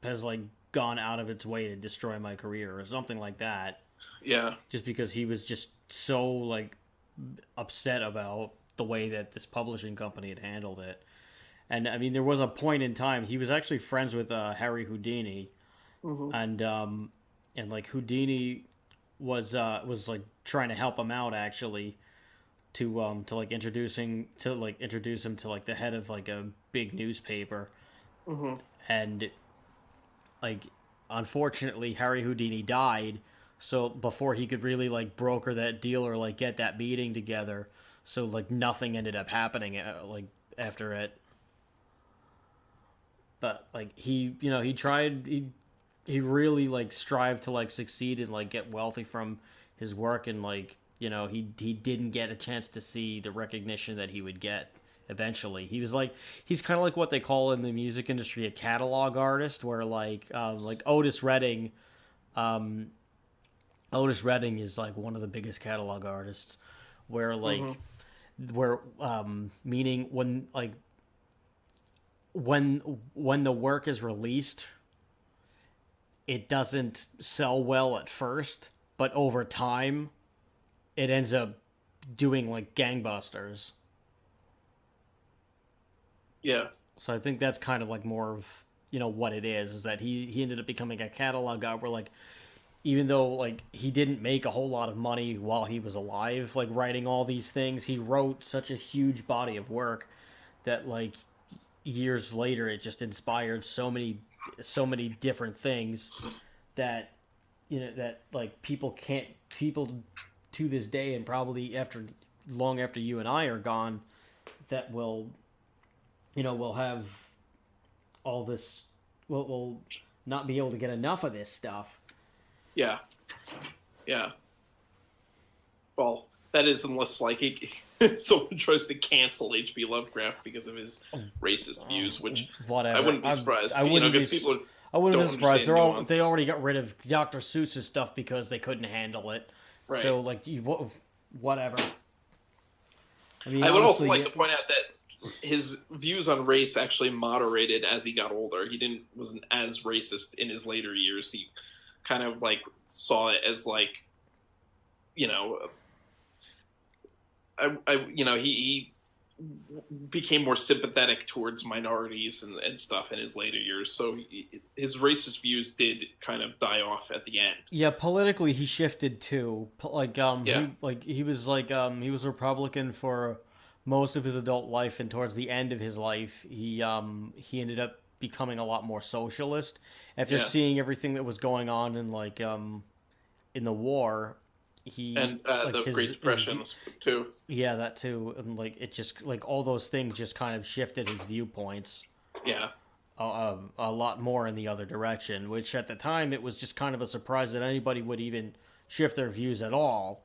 has like gone out of its way to destroy my career or something like that. Yeah, Just because he was just so like upset about the way that this publishing company had handled it. And I mean, there was a point in time he was actually friends with Harry Houdini, mm-hmm. and like Houdini was like trying to help him out actually to like introduce him to like the head of like a big newspaper, Mm-hmm. and like unfortunately Harry Houdini died, so before he could really like broker that deal or like get that meeting together, so like nothing ended up happening like after it. But like he tried he really like strived to like succeed and like get wealthy from his work, and like he didn't get a chance to see the recognition that he would get eventually. He's kind of like what they call in the music industry a catalog artist, where like Otis Redding is like one of the biggest catalog artists, where like Mm-hmm. where meaning when the work is released, it doesn't sell well at first, but over time, it ends up doing like gangbusters. Yeah, So I think that's kind of like more of what it is that he ended up becoming a catalog guy where like even though like he didn't make a whole lot of money while he was alive like writing all these things, he wrote such a huge body of work that like years later it just inspired so many different things that that like people to this day and probably after long after you and I are gone that will have all this will not be able to get enough of this stuff. yeah, yeah. Well, that is unless like someone tries to cancel H.P. Lovecraft because of his racist views, which I Whatever. wouldn't be surprised. I wouldn't Because be. people I wouldn't don't be surprised. understand nuance. They already got rid of Dr. Seuss's stuff because they couldn't handle it. Right. So like whatever. I mean, I would also honestly, like to point out that his views on race actually moderated as he got older. He wasn't as racist in his later years. He kind of like saw it as like, you know, he became more sympathetic towards minorities and stuff in his later years. So his racist views did kind of die off at the end. yeah, politically he shifted too. Yeah. He was Republican for most of his adult life, and towards the end of his life, he ended up becoming a lot more socialist after Yeah. seeing everything that was going on in the war. He And like the Great Depression too. yeah, that too, and like it just like all those things just kind of shifted his viewpoints Yeah. a lot more in the other direction, which at the time it was just kind of a surprise that anybody would even shift their views at all.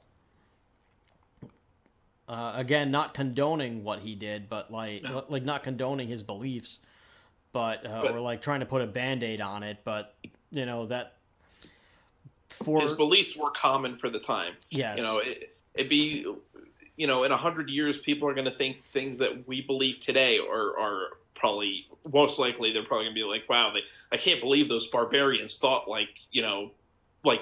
Again, not condoning what he did, but No. like not condoning his beliefs, but or But like trying to put a band-aid on it. But that for his beliefs were common for the time. yes, It'd be, in 100 years, people are going to think things that we believe today are probably, most likely, they're probably going to be like, wow, I can't believe those barbarians thought like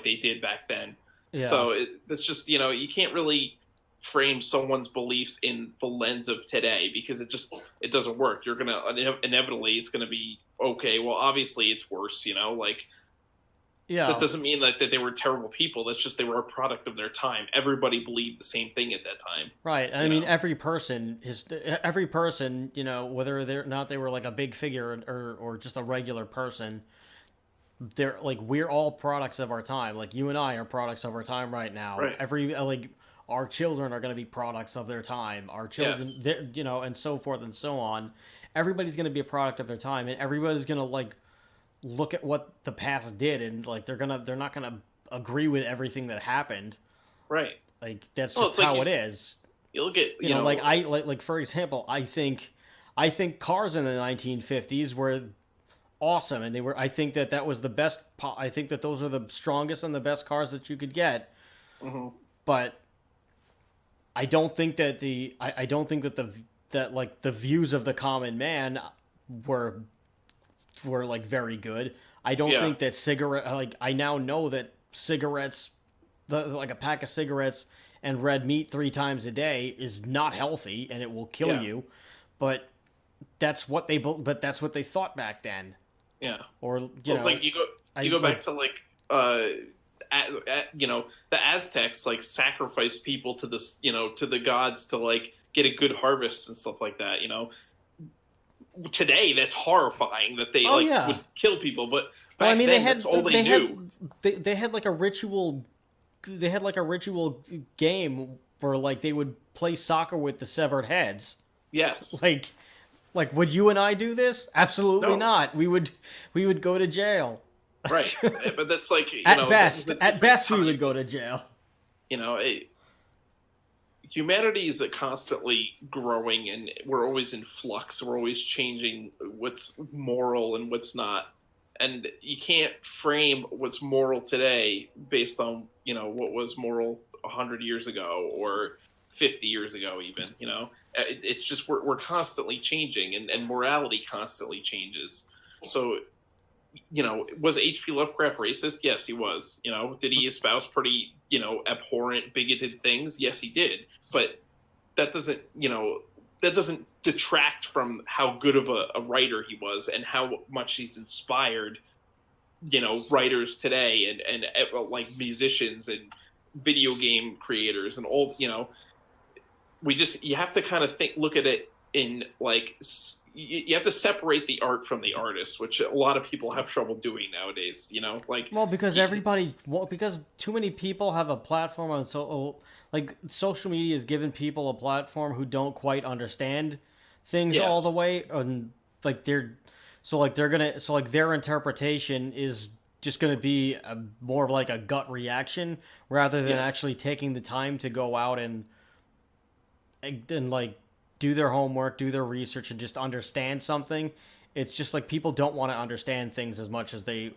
they did back then. yeah, So it's just, you can't really frame someone's beliefs in the lens of today, because it doesn't work. You're going to, inevitably, it's going to be, okay, well, obviously it's worse, like, that yeah. doesn't mean that they were terrible people. That's just they were a product of their time. Everybody believed the same thing at that time. Right. I You mean, know. every person, whether they're not they were like a big figure or just a regular person, they're like we're all products of our time. Like you and I are products of our time right now. Right. Every like our children are going to be products of their time. Our children, Yes. and so forth and so on. Everybody's going to be a product of their time, and everybody's going to like look at what the past did, and like they're not gonna agree with everything that happened. Right. Like that's Well, just it's like how it is. you look at Like like for example, I think cars in the 1950s were awesome, and I think that was the best. I think that those are the strongest and the best cars that you could get. Mhm. But I don't think that I don't think that the views of the common man were like very good. I don't Yeah. think that I now know that cigarettes, like a pack of cigarettes and red meat 3 times a day is not healthy and it will kill Yeah. you. But that's what they thought back then. Yeah. Or Well, it's like you go back to like the Aztecs, like, sacrificed people to this, to the gods to like get a good harvest and stuff like that. Today that's horrifying that they oh like yeah. would kill people, but Well, I back mean then that's all they knew. they had like a ritual. They had like a ritual game where like they would play soccer with the severed heads. Yes. Like would you and I do this? Absolutely No. not. We would go to jail. Right. But that's like, At that was best, a at different best we time. would go to jail. You know, humanity is constantly growing, and we're always in flux. We're always changing what's moral and what's not. And you can't frame what's moral today based on, what was moral 100 years ago or 50 years ago, even. It's just we're constantly changing, and morality constantly changes. So, was H.P. Lovecraft racist? Yes, he was. Did he espouse pretty, abhorrent, bigoted things? Yes, he did. But that doesn't detract from how good of a writer he was and how much he's inspired, writers today and like musicians and video game creators and all. You have to kind of look at it in like. You have to separate the art from the artist, which a lot of people have trouble doing nowadays. Like, Because too many people have a platform on like social media has given people a platform who don't quite understand things all Yes. the way, and like their interpretation is just gonna be more of like a gut reaction rather than Yes. actually taking the time to go out and like do their homework, do their research, and just understand something. It's just like people don't want to understand things as much as they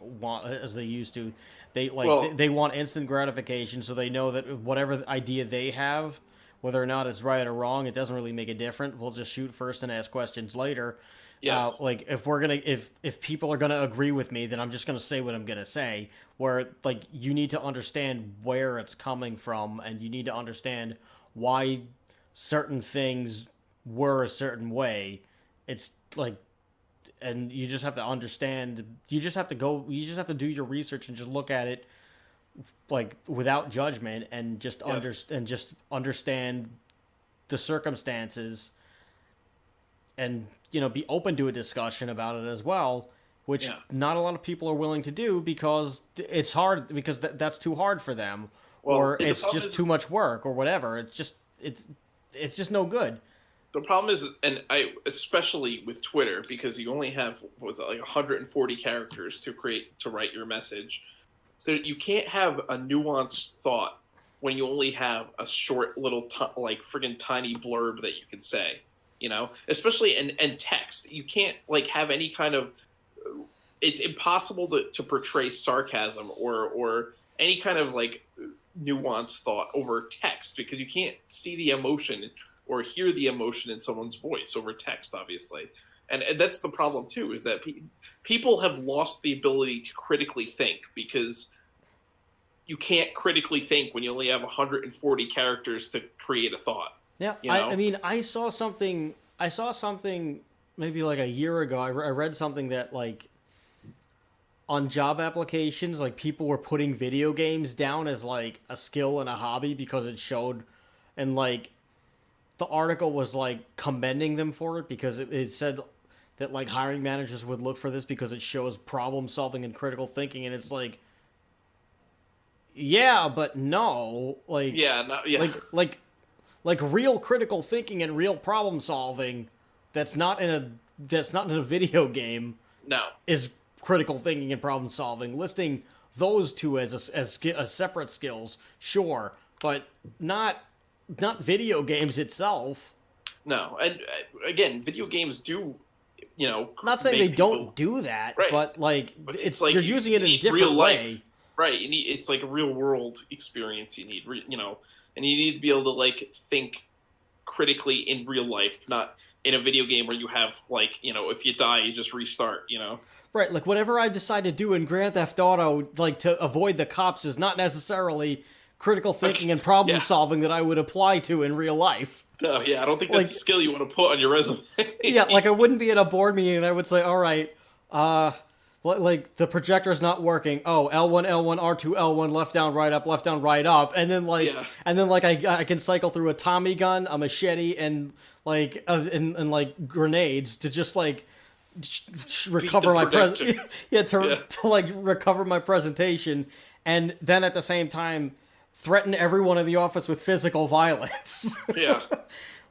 used to. They want instant gratification, so they know that whatever idea they have, whether or not it's right or wrong, it doesn't really make a difference. We'll just shoot first and ask questions later. Yes. Like if people are gonna agree with me, then I'm just gonna say what I'm gonna say. Where like you need to understand where it's coming from, and you need to understand why certain things were a certain way. It's like, and you just have to understand. You just have to do your research and just look at it like without judgment and just Yes. understand the circumstances and be open to a discussion about it as well, which Yeah. not a lot of people are willing to do because it's hard because that's too hard for them, Well, or the it's problem just is- too much work or whatever. It's just no good. The problem is, and especially with Twitter, because you only have, what was it, like 140 characters to write your message. You can't have a nuanced thought when you only have a short little like friggin' tiny blurb that you can say, especially in text. You can't like have any kind of, it's impossible to portray sarcasm or any kind of like nuanced thought over text, because you can't see the emotion or hear the emotion in someone's voice over text, obviously. And that's the problem too, is that people have lost the ability to critically think, because you can't critically think when you only have 140 characters to create a thought. Yeah, I mean, I saw something maybe like a year ago. I read something that like on job applications, like people were putting video games down as like a skill and a hobby because it showed, and like the article was like commending them for it because it said that like hiring managers would look for this because it shows problem solving and critical thinking, and it's like, yeah, but no, like, yeah, no, yeah, like real critical thinking and real problem solving that's not in a video game no, is critical thinking and problem solving. Listing those two as separate skills, sure, but not video games itself. No, and again, video games do, I'm not saying they don't do that, right. But like, it's like you're using it in a different way. Right, it's like a real world experience. You need, and you need to be able to like think critically in real life, not in a video game where you have like, if you die, you just restart. Right, like whatever I decide to do in Grand Theft Auto, like to avoid the cops, is not necessarily critical thinking and problem solving that I would apply to in real life. No, yeah, I don't think that's a skill you want to put on your resume. Yeah, like I wouldn't be at a board meeting and I would say, all right, like the projector's not working. Oh, L1, L1, R2, L1, left down, right up, and then like I can cycle through a Tommy gun, a machete, and like and like grenades to just like recover my to like recover my presentation, and then at the same time threaten everyone in the office with physical violence. Yeah.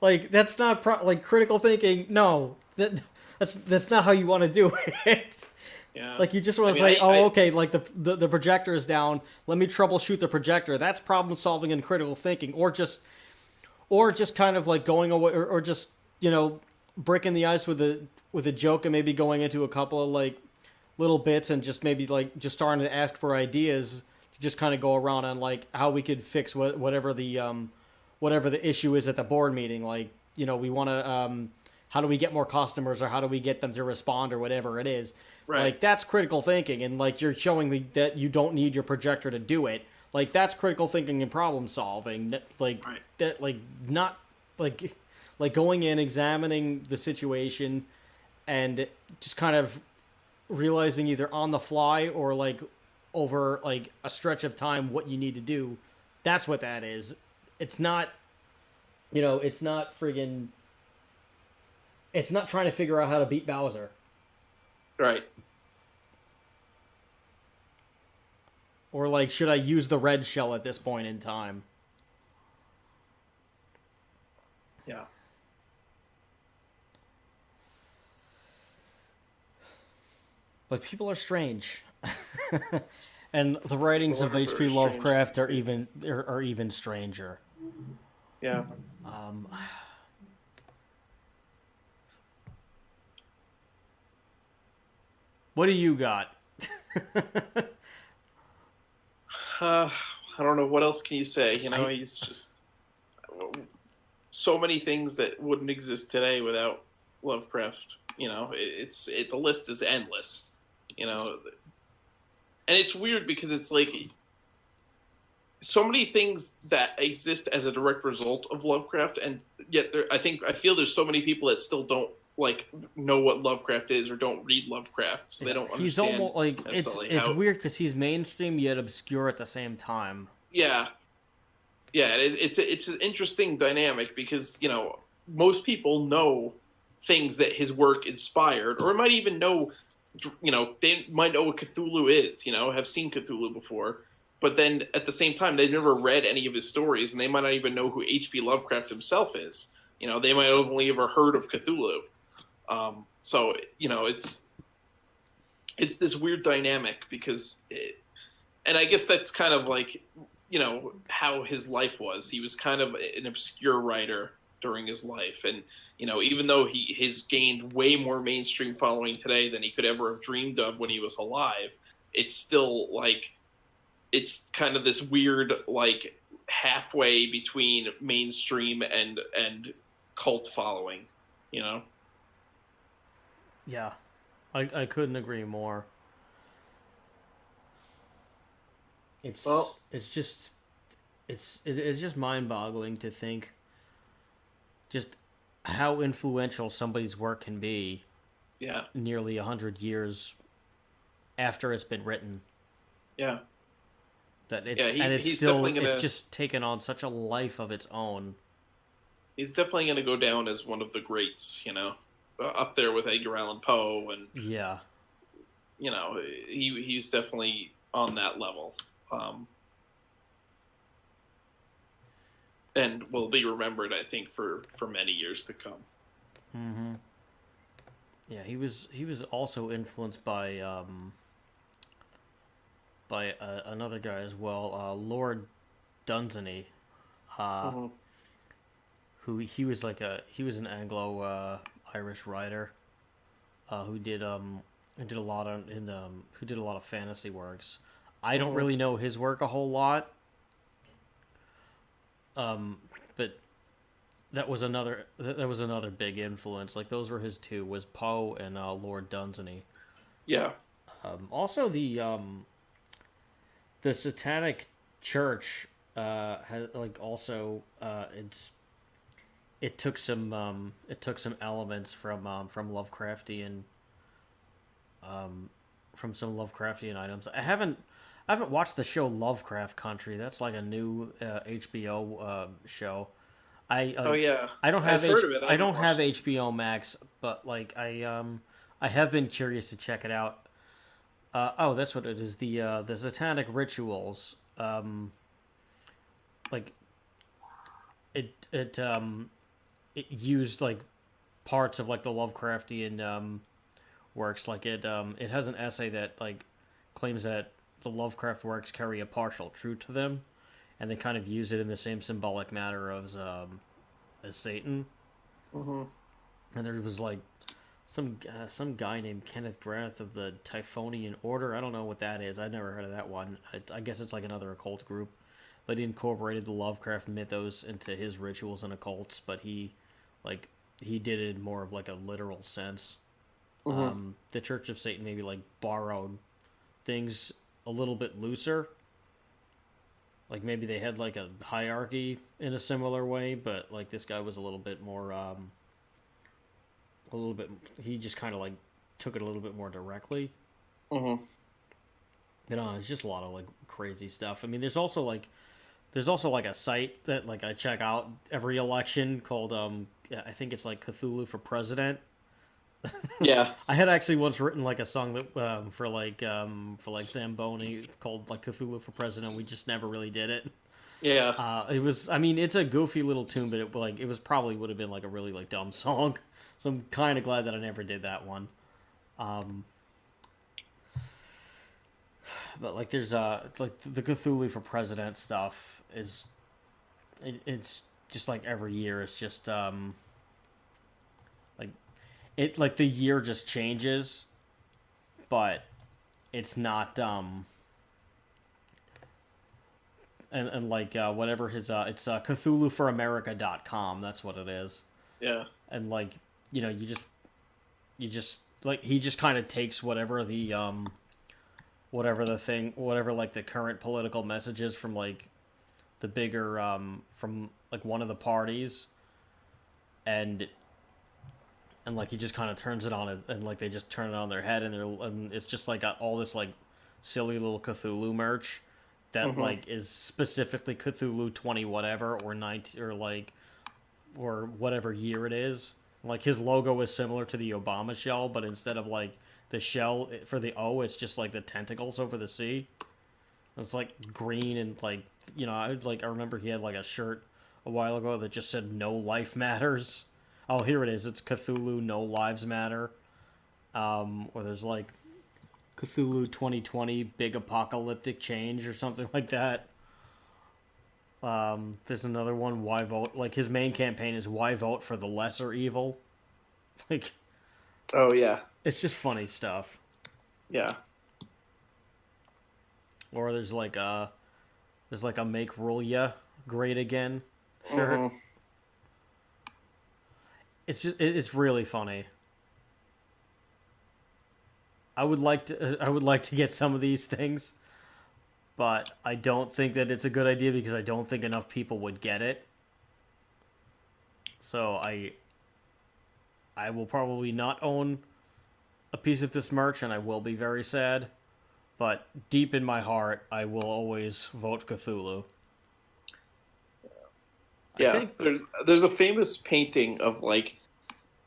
Like that's not like critical thinking. No, that's not how you want to do it. Yeah. Like you just want to say, okay, like the projector is down. Let me troubleshoot the projector. That's problem solving and critical thinking, or just kind of like going away, or just breaking the ice with a joke and maybe going into a couple of like little bits and just maybe like just starting to ask for ideas to just kind of go around on like how we could fix whatever the issue is at the board meeting. Like, we want to, how do we get more customers, or how do we get them to respond, or whatever it is. Right. Like, that's critical thinking, and like you're showing that you don't need your projector to do it. Like, that's critical thinking and problem solving. Like, right. That, like, not, like going in, examining the situation, and just kind of realizing either on the fly or like over like a stretch of time what you need to do. That's what that is. It's not, it's not friggin', it's not trying to figure out how to beat Bowser. Right. Or like, should I use the red shell at this point in time? Yeah. But people are strange. And the writings of H.P. Lovecraft are even stranger. Yeah. What do you got? I don't know. What else can you say? He's just so many things that wouldn't exist today without Lovecraft. The list is endless. And it's weird because it's like so many things that exist as a direct result of Lovecraft, and yet I feel there's so many people that still don't like know what Lovecraft is or don't read Lovecraft, so they don't understand. He's almost like it's weird because he's mainstream yet obscure at the same time. Yeah, it's an interesting dynamic because most people know things that his work inspired, or might even know. They might know what Cthulhu is, have seen Cthulhu before, but then at the same time, they've never read any of his stories, and they might not even know who H.P. Lovecraft himself is. They might have only ever heard of Cthulhu. So, it's this weird dynamic because and I guess that's kind of like how his life was. He was kind of an obscure writer during his life, and even though he has gained way more mainstream following today than he could ever have dreamed of when he was alive, it's still like it's kind of this weird like halfway between mainstream and cult following, you know. Yeah, I couldn't agree more. It's Well, it's just it's just mind-boggling to think just how influential somebody's work can be yeah, nearly 100 years after it's been written. yeah, That yeah. it's He, and he's definitely it's gonna just taken on such a life of its own. he's definitely gonna go down as one of the greats, up there with Edgar Allan Poe, and Yeah. he's definitely on that level, and will be remembered, I think, for many years to come. Mm-hmm. Yeah, he was also influenced by another guy as well, Lord Dunsany, uh, Hmm. who he was an Anglo Irish writer, who did a lot on in who did a lot of fantasy works. I don't Hmm. really know his work a whole lot, um, but that was another big influence. Like those were his two, was Poe and Lord Dunsany. Yeah. Also the Satanic Church has like also it took some elements from Lovecraftian from some Lovecraftian items. I haven't watched the show Lovecraft Country. That's like a new HBO show. Oh yeah, I don't have I've heard of it. I I haven't don't have watched it. HBO Max, but like I have been curious to check it out. Oh, that's what it is. The Satanic Rituals. Like it used like parts of like the Lovecraftian works. Like it has an essay that like claims that the Lovecraft works carry a partial truth to them, and they kind of use it in the same symbolic manner as Satan. Hmm. And there was like some guy named Kenneth Grant of the Typhonian Order. I don't know what that is. I've never heard of that one. I guess it's like another occult group. But he incorporated the Lovecraft mythos into his rituals and occults. But like, he did it in more of like a literal sense. Hmm. The Church of Satan maybe like borrowed things a little bit looser. Like maybe they had like a hierarchy in a similar way, but like this guy was a little bit more a little bit. He just kind of like took it a little bit more directly. Hmm. It's just a lot of like crazy stuff. I mean, there's also like a site that like I check out every election called yeah, I think it's like Cthulhu for President. Yeah. I had actually once written like a song that for like Zamboni called like Cthulhu for President. We just never really did it. Yeah. It was, I mean, it's a goofy little tune, but it was probably would have been like a really like dumb song. So I'm kind of glad that I never did that one. Um, but like there's like the Cthulhu for President stuff is it's just like every year it's just like it like the year just changes, but it's not and like whatever his it's cthulhuforamerica.com, that's what it is. Yeah. And like you just like he just kind of takes whatever like the current political messages from like the bigger from like one of the parties, and like he just kind of turns it on, and like they just turn it on their head, and it's just like got all this like silly little Cthulhu merch that Hmm. like is specifically Cthulhu 20 whatever or 19 or like or whatever year it is. Like his logo is similar to the Obama shell, but instead of like the shell for the O, it's just like the tentacles over the C. It's like green and like I remember he had like a shirt a while ago that just said "No life matters." Oh, here it is. It's Cthulhu No Lives Matter. Or there's like Cthulhu 2020 Big Apocalyptic Change or something like that. There's another one. Why vote? Like his main campaign is why vote for the lesser evil. Like Oh yeah, it's just funny stuff. yeah. Or there's like a make Rulia great again shirt. Mm-hmm. It's really funny. I would like to get some of these things, but I don't think that it's a good idea because I don't think enough people would get it. So I will probably not own a piece of this merch, and I will be very sad. But deep in my heart, I will always vote Cthulhu. I Yeah, think. there's a famous painting of like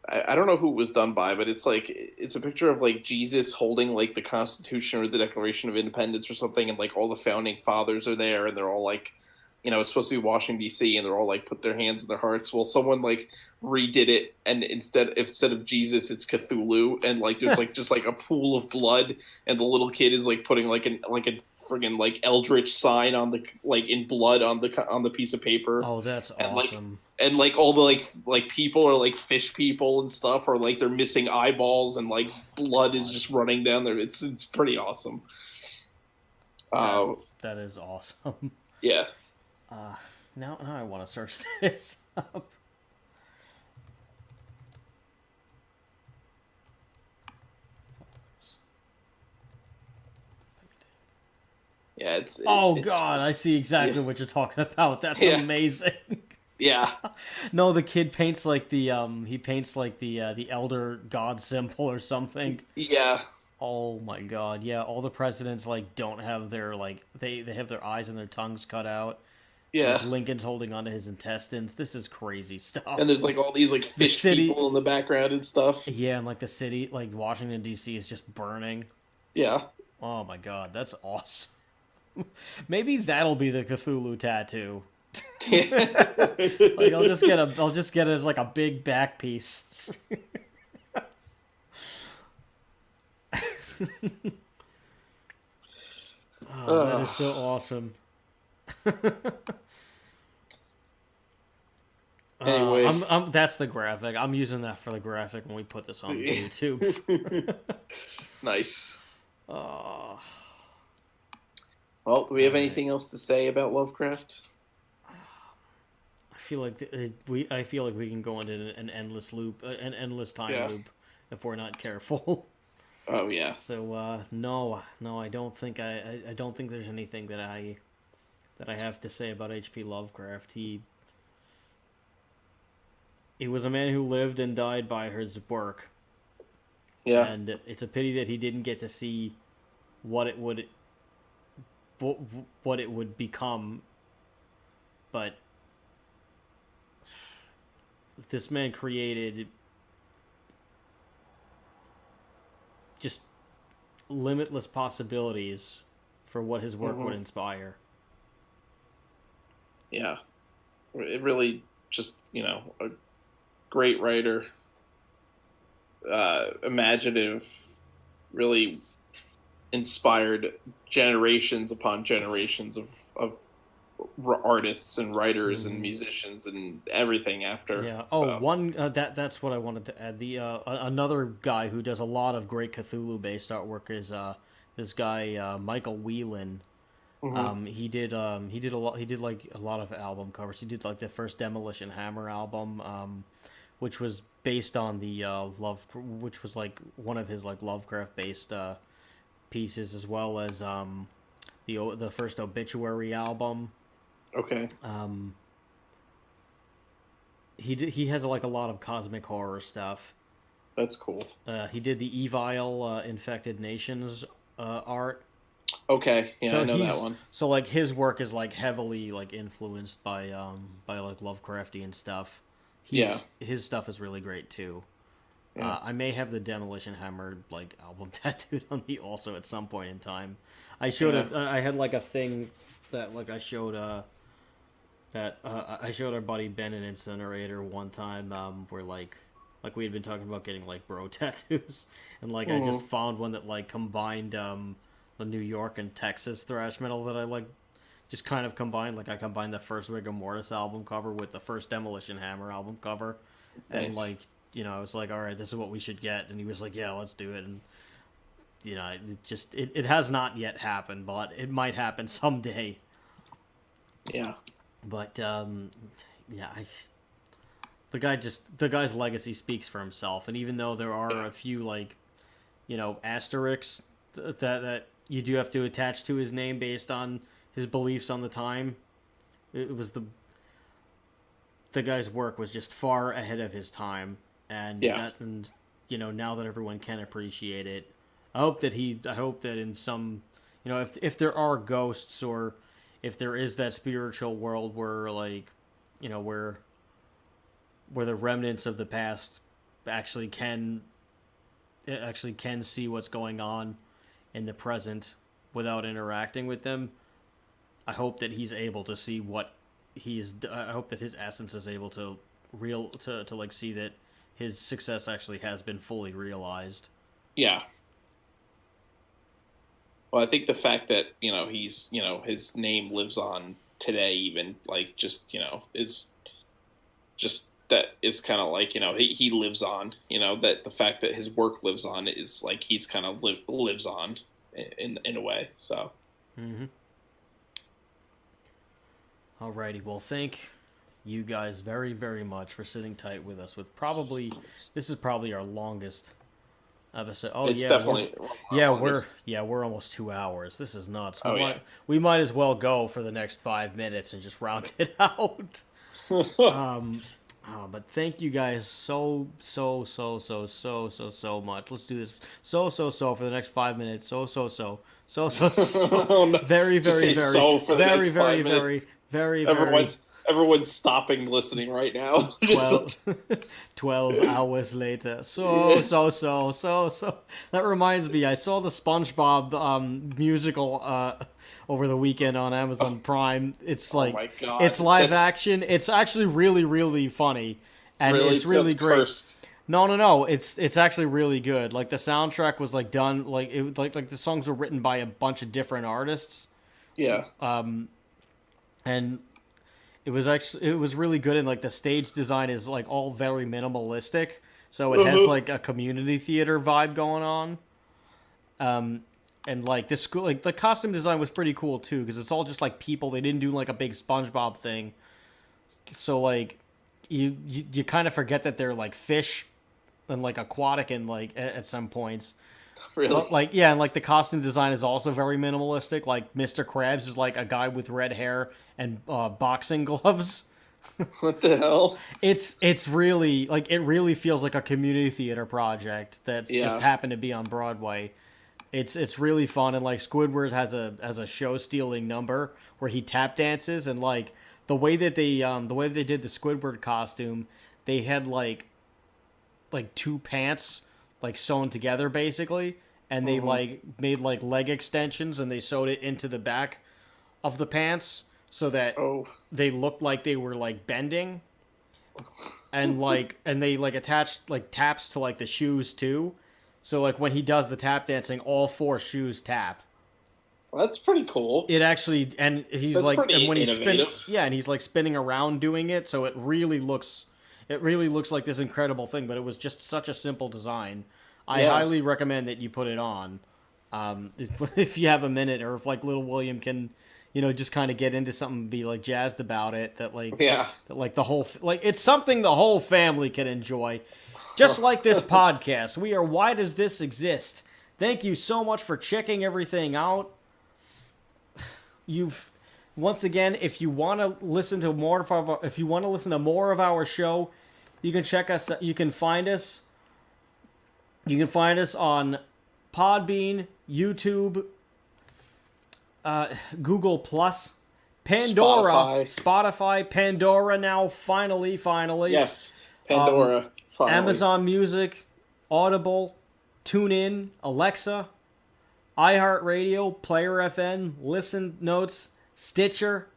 I don't know who it was done by, but it's like it's a picture of like Jesus holding like the Constitution or the Declaration of Independence or something, and like all the founding fathers are there, and they're all like, it's supposed to be Washington D.C., and they're all like put their hands in their hearts. Well, someone like redid it, and instead of Jesus, it's Cthulhu, and like there's like just like a pool of blood, and the little kid is like putting like a friggin' like eldritch sign on the like in blood on the piece of paper, Oh, that's and like awesome. and like all the like people are like fish people and stuff, or like they're missing eyeballs and like blood is just running down there. It's pretty awesome. That Uh, that is awesome. yeah. Uh, now I want to search this up. Yeah, Oh it's God, I see exactly yeah, what you're talking about. That's yeah, amazing. yeah, No, the kid paints like he paints like the elder god symbol or something. yeah, Oh my God, yeah, all the presidents like don't have their like they have their eyes and their tongues cut out. Like yeah. Lincoln's holding onto his intestines. This is crazy And stuff. there's like all these like The fish city, people in the background and stuff. yeah, and like the city, like Washington D.C. is just burning. Yeah. Oh my God, that's awesome. Maybe that'll be the Cthulhu tattoo. Like I'll just get it as like a big back piece. Oh, that is so awesome. Anyway, That's the graphic. I'm using that for the graphic when we put this on YouTube. nice. Oh, Well, do we have all right. anything else to say about Lovecraft? I feel like we can go into an endless loop, an endless time Yeah. loop, if we're not careful. Oh yeah. So no, I don't think I don't think there's anything that I have to say about H.P. Lovecraft. He was a man who lived and died by his work, Yeah. and it's a pity that he didn't get to see what it would what it would become. But this man created just limitless possibilities for what his work would inspire. Yeah. It really just, a great writer, imaginative, really inspired generations upon generations of artists and writers and musicians and everything after. Yeah. Oh, So, one that's what I wanted to add. Another guy who does a lot of great Cthulhu based artwork is this guy Michael Whelan. He did a lot. He did like a lot of album covers. He did like the first Demolition Hammer album, which was based on the which was like one of his like Lovecraft based pieces, as well as the first Obituary album. okay. He has like a lot of cosmic horror stuff. That's cool. He did the Evil Infected Nations art. Okay. Yeah, I know he's that one. so like his work is like heavily like influenced by like Lovecraftian stuff. His stuff is really great too. Yeah. I may have the Demolition Hammer like album tattooed on me also at some point in time. I had like a thing that like I showed I showed our buddy Ben an Incinerator one time where like we had been talking about getting like bro tattoos, and like I just found one that like combined the New York and Texas thrash metal that I like just kind of combined. Like I combined the first Rigor Mortis album cover with the first Demolition Hammer album cover, and Nice. like I was like, all right, this is what we should get, and he was like, yeah, let's do it, and it has not yet happened, but it might happen someday. Yeah. But yeah, the guy's legacy speaks for himself, and even though there are a few like, asterisks that you do have to attach to his name based on his beliefs on the time, it was the guy's work was just far ahead of his time, and now that everyone can appreciate it, I hope that in some, if there are ghosts, or if there is that spiritual world where like, where the remnants of the past actually can see what's going on in the present without interacting with them, I hope that he's able to see what I hope that his essence is able to like see that his success actually has been fully realized. Yeah. Well, I think the fact that, he's, his name lives on today, even, like, just, is just, that is kind of like, he lives on, that the fact that his work lives on is like, he's kind of lives on in a way. So. Mm-hmm. Alrighty. Well, thank you guys very, very much for sitting tight with us this is probably our longest episode. Oh, it's yeah, definitely we're almost 2 hours. This is nuts. We might as well go for the next 5 minutes and just round it out. But thank you guys so much. Let's do this so for the next 5 minutes. So Oh, no. very very Everyone's stopping listening right now. 12 hours later. So. That reminds me, I saw the SpongeBob musical over the weekend on Amazon Prime. It's like, oh my God. It's live action. It's actually really, really funny. And it's really great. Cursed. No. It's actually really good. Like the soundtrack was like done, like the songs were written by a bunch of different artists. Yeah. And it was really good, and like the stage design is like all very minimalistic, so it has like a community theater vibe going on. And like the costume design was pretty cool too, because it's all just like people. They didn't do like a big SpongeBob thing, so like you kind of forget that they're like fish and like aquatic and like at some points. Really? But, like, yeah, and like the costume design is also very minimalistic. Like Mr. Krabs is like a guy with red hair and boxing gloves. What the hell? It's really like, it really feels like a community theater project that's just happened to be on Broadway. It's really fun, and like Squidward has a show stealing number where he tap dances, and like the way that they did the Squidward costume, they had like two pants like sewn together basically, and they like made like leg extensions, and they sewed it into the back of the pants so that they looked like they were like bending, and they like attached like taps to like the shoes too, so like when he does the tap dancing, all four shoes tap. Well, that's pretty cool. It actually, and he's that's like, and when he's spinning, yeah, and he's like spinning around doing it, so it really looks like this incredible thing, but it was just such a simple design. I highly recommend that you put it on. If you have a minute, or if like little William can, just kind of get into something and be like jazzed about it, that like the whole, like, it's something the whole family can enjoy. Just like this podcast. We are Why Does This Exist? Thank you so much for checking everything out. Once again, if you want to listen to more of our show, you can check us. You can find us on Podbean, YouTube, Google Plus, Pandora, Spotify, Pandora now, finally. Yes, Pandora, finally. Amazon Music, Audible, TuneIn, Alexa, iHeartRadio, Player FM, Listen Notes, Stitcher,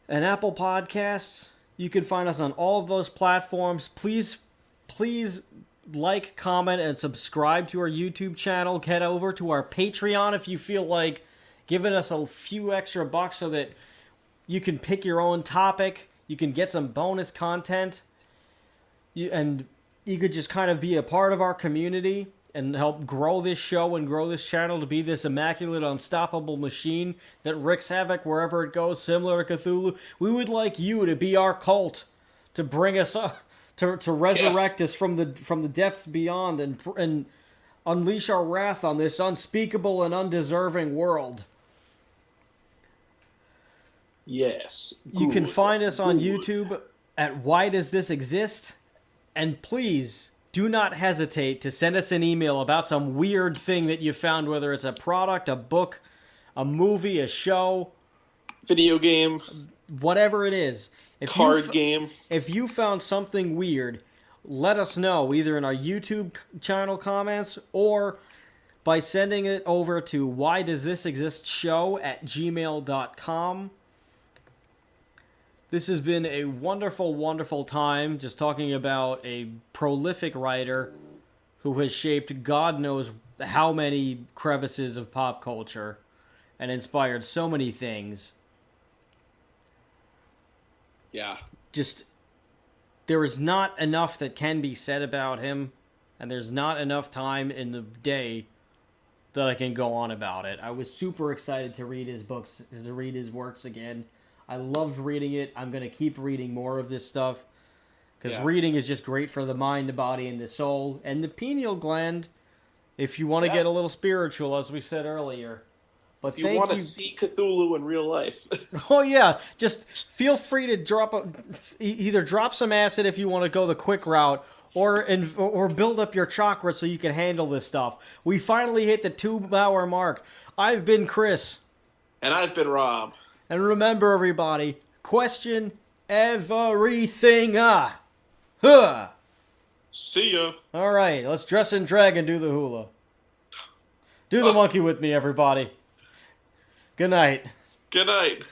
and Apple Podcasts. You can find us on all of those platforms. Please like, comment, and subscribe to our YouTube channel. Head over to our Patreon if you feel like giving us a few extra bucks so that you can pick your own topic, you can get some bonus content, and you could just kind of be a part of our community and help grow this show and grow this channel to be this immaculate, unstoppable machine that wreaks havoc wherever it goes, similar to Cthulhu. We would like you to be our cult, to bring us up, to resurrect us from the depths beyond and unleash our wrath on this unspeakable and undeserving world. Yes. You can Good. find us on Good. YouTube at Why Does This Exist? And please do not hesitate to send us an email about some weird thing that you found, whether it's a product, a book, a movie, a show, Video game, whatever it is. card game. If you found something weird, let us know either in our YouTube channel comments or by sending it over to whydoesthisexistshow@gmail.com. This has been a wonderful, wonderful time just talking about a prolific writer who has shaped God knows how many crevices of pop culture and inspired so many things. Yeah. Just, there is not enough that can be said about him, and there's not enough time in the day that I can go on about it. I was super excited to read his books, to read his works again. I loved reading it. I'm going to keep reading more of this stuff because reading is just great for the mind, the body, and the soul. And the pineal gland, if you want to get a little spiritual, as we said earlier. But If you want to see Cthulhu in real life. Oh, yeah. Just feel free to either drop some acid if you want to go the quick route or build up your chakra so you can handle this stuff. We finally hit the 2-hour mark. I've been Chris. And I've been Rob. And remember, everybody, question everything. Huh. See ya. All right, let's dress and drag and do the hula. Do the monkey with me, everybody. Good night. Good night.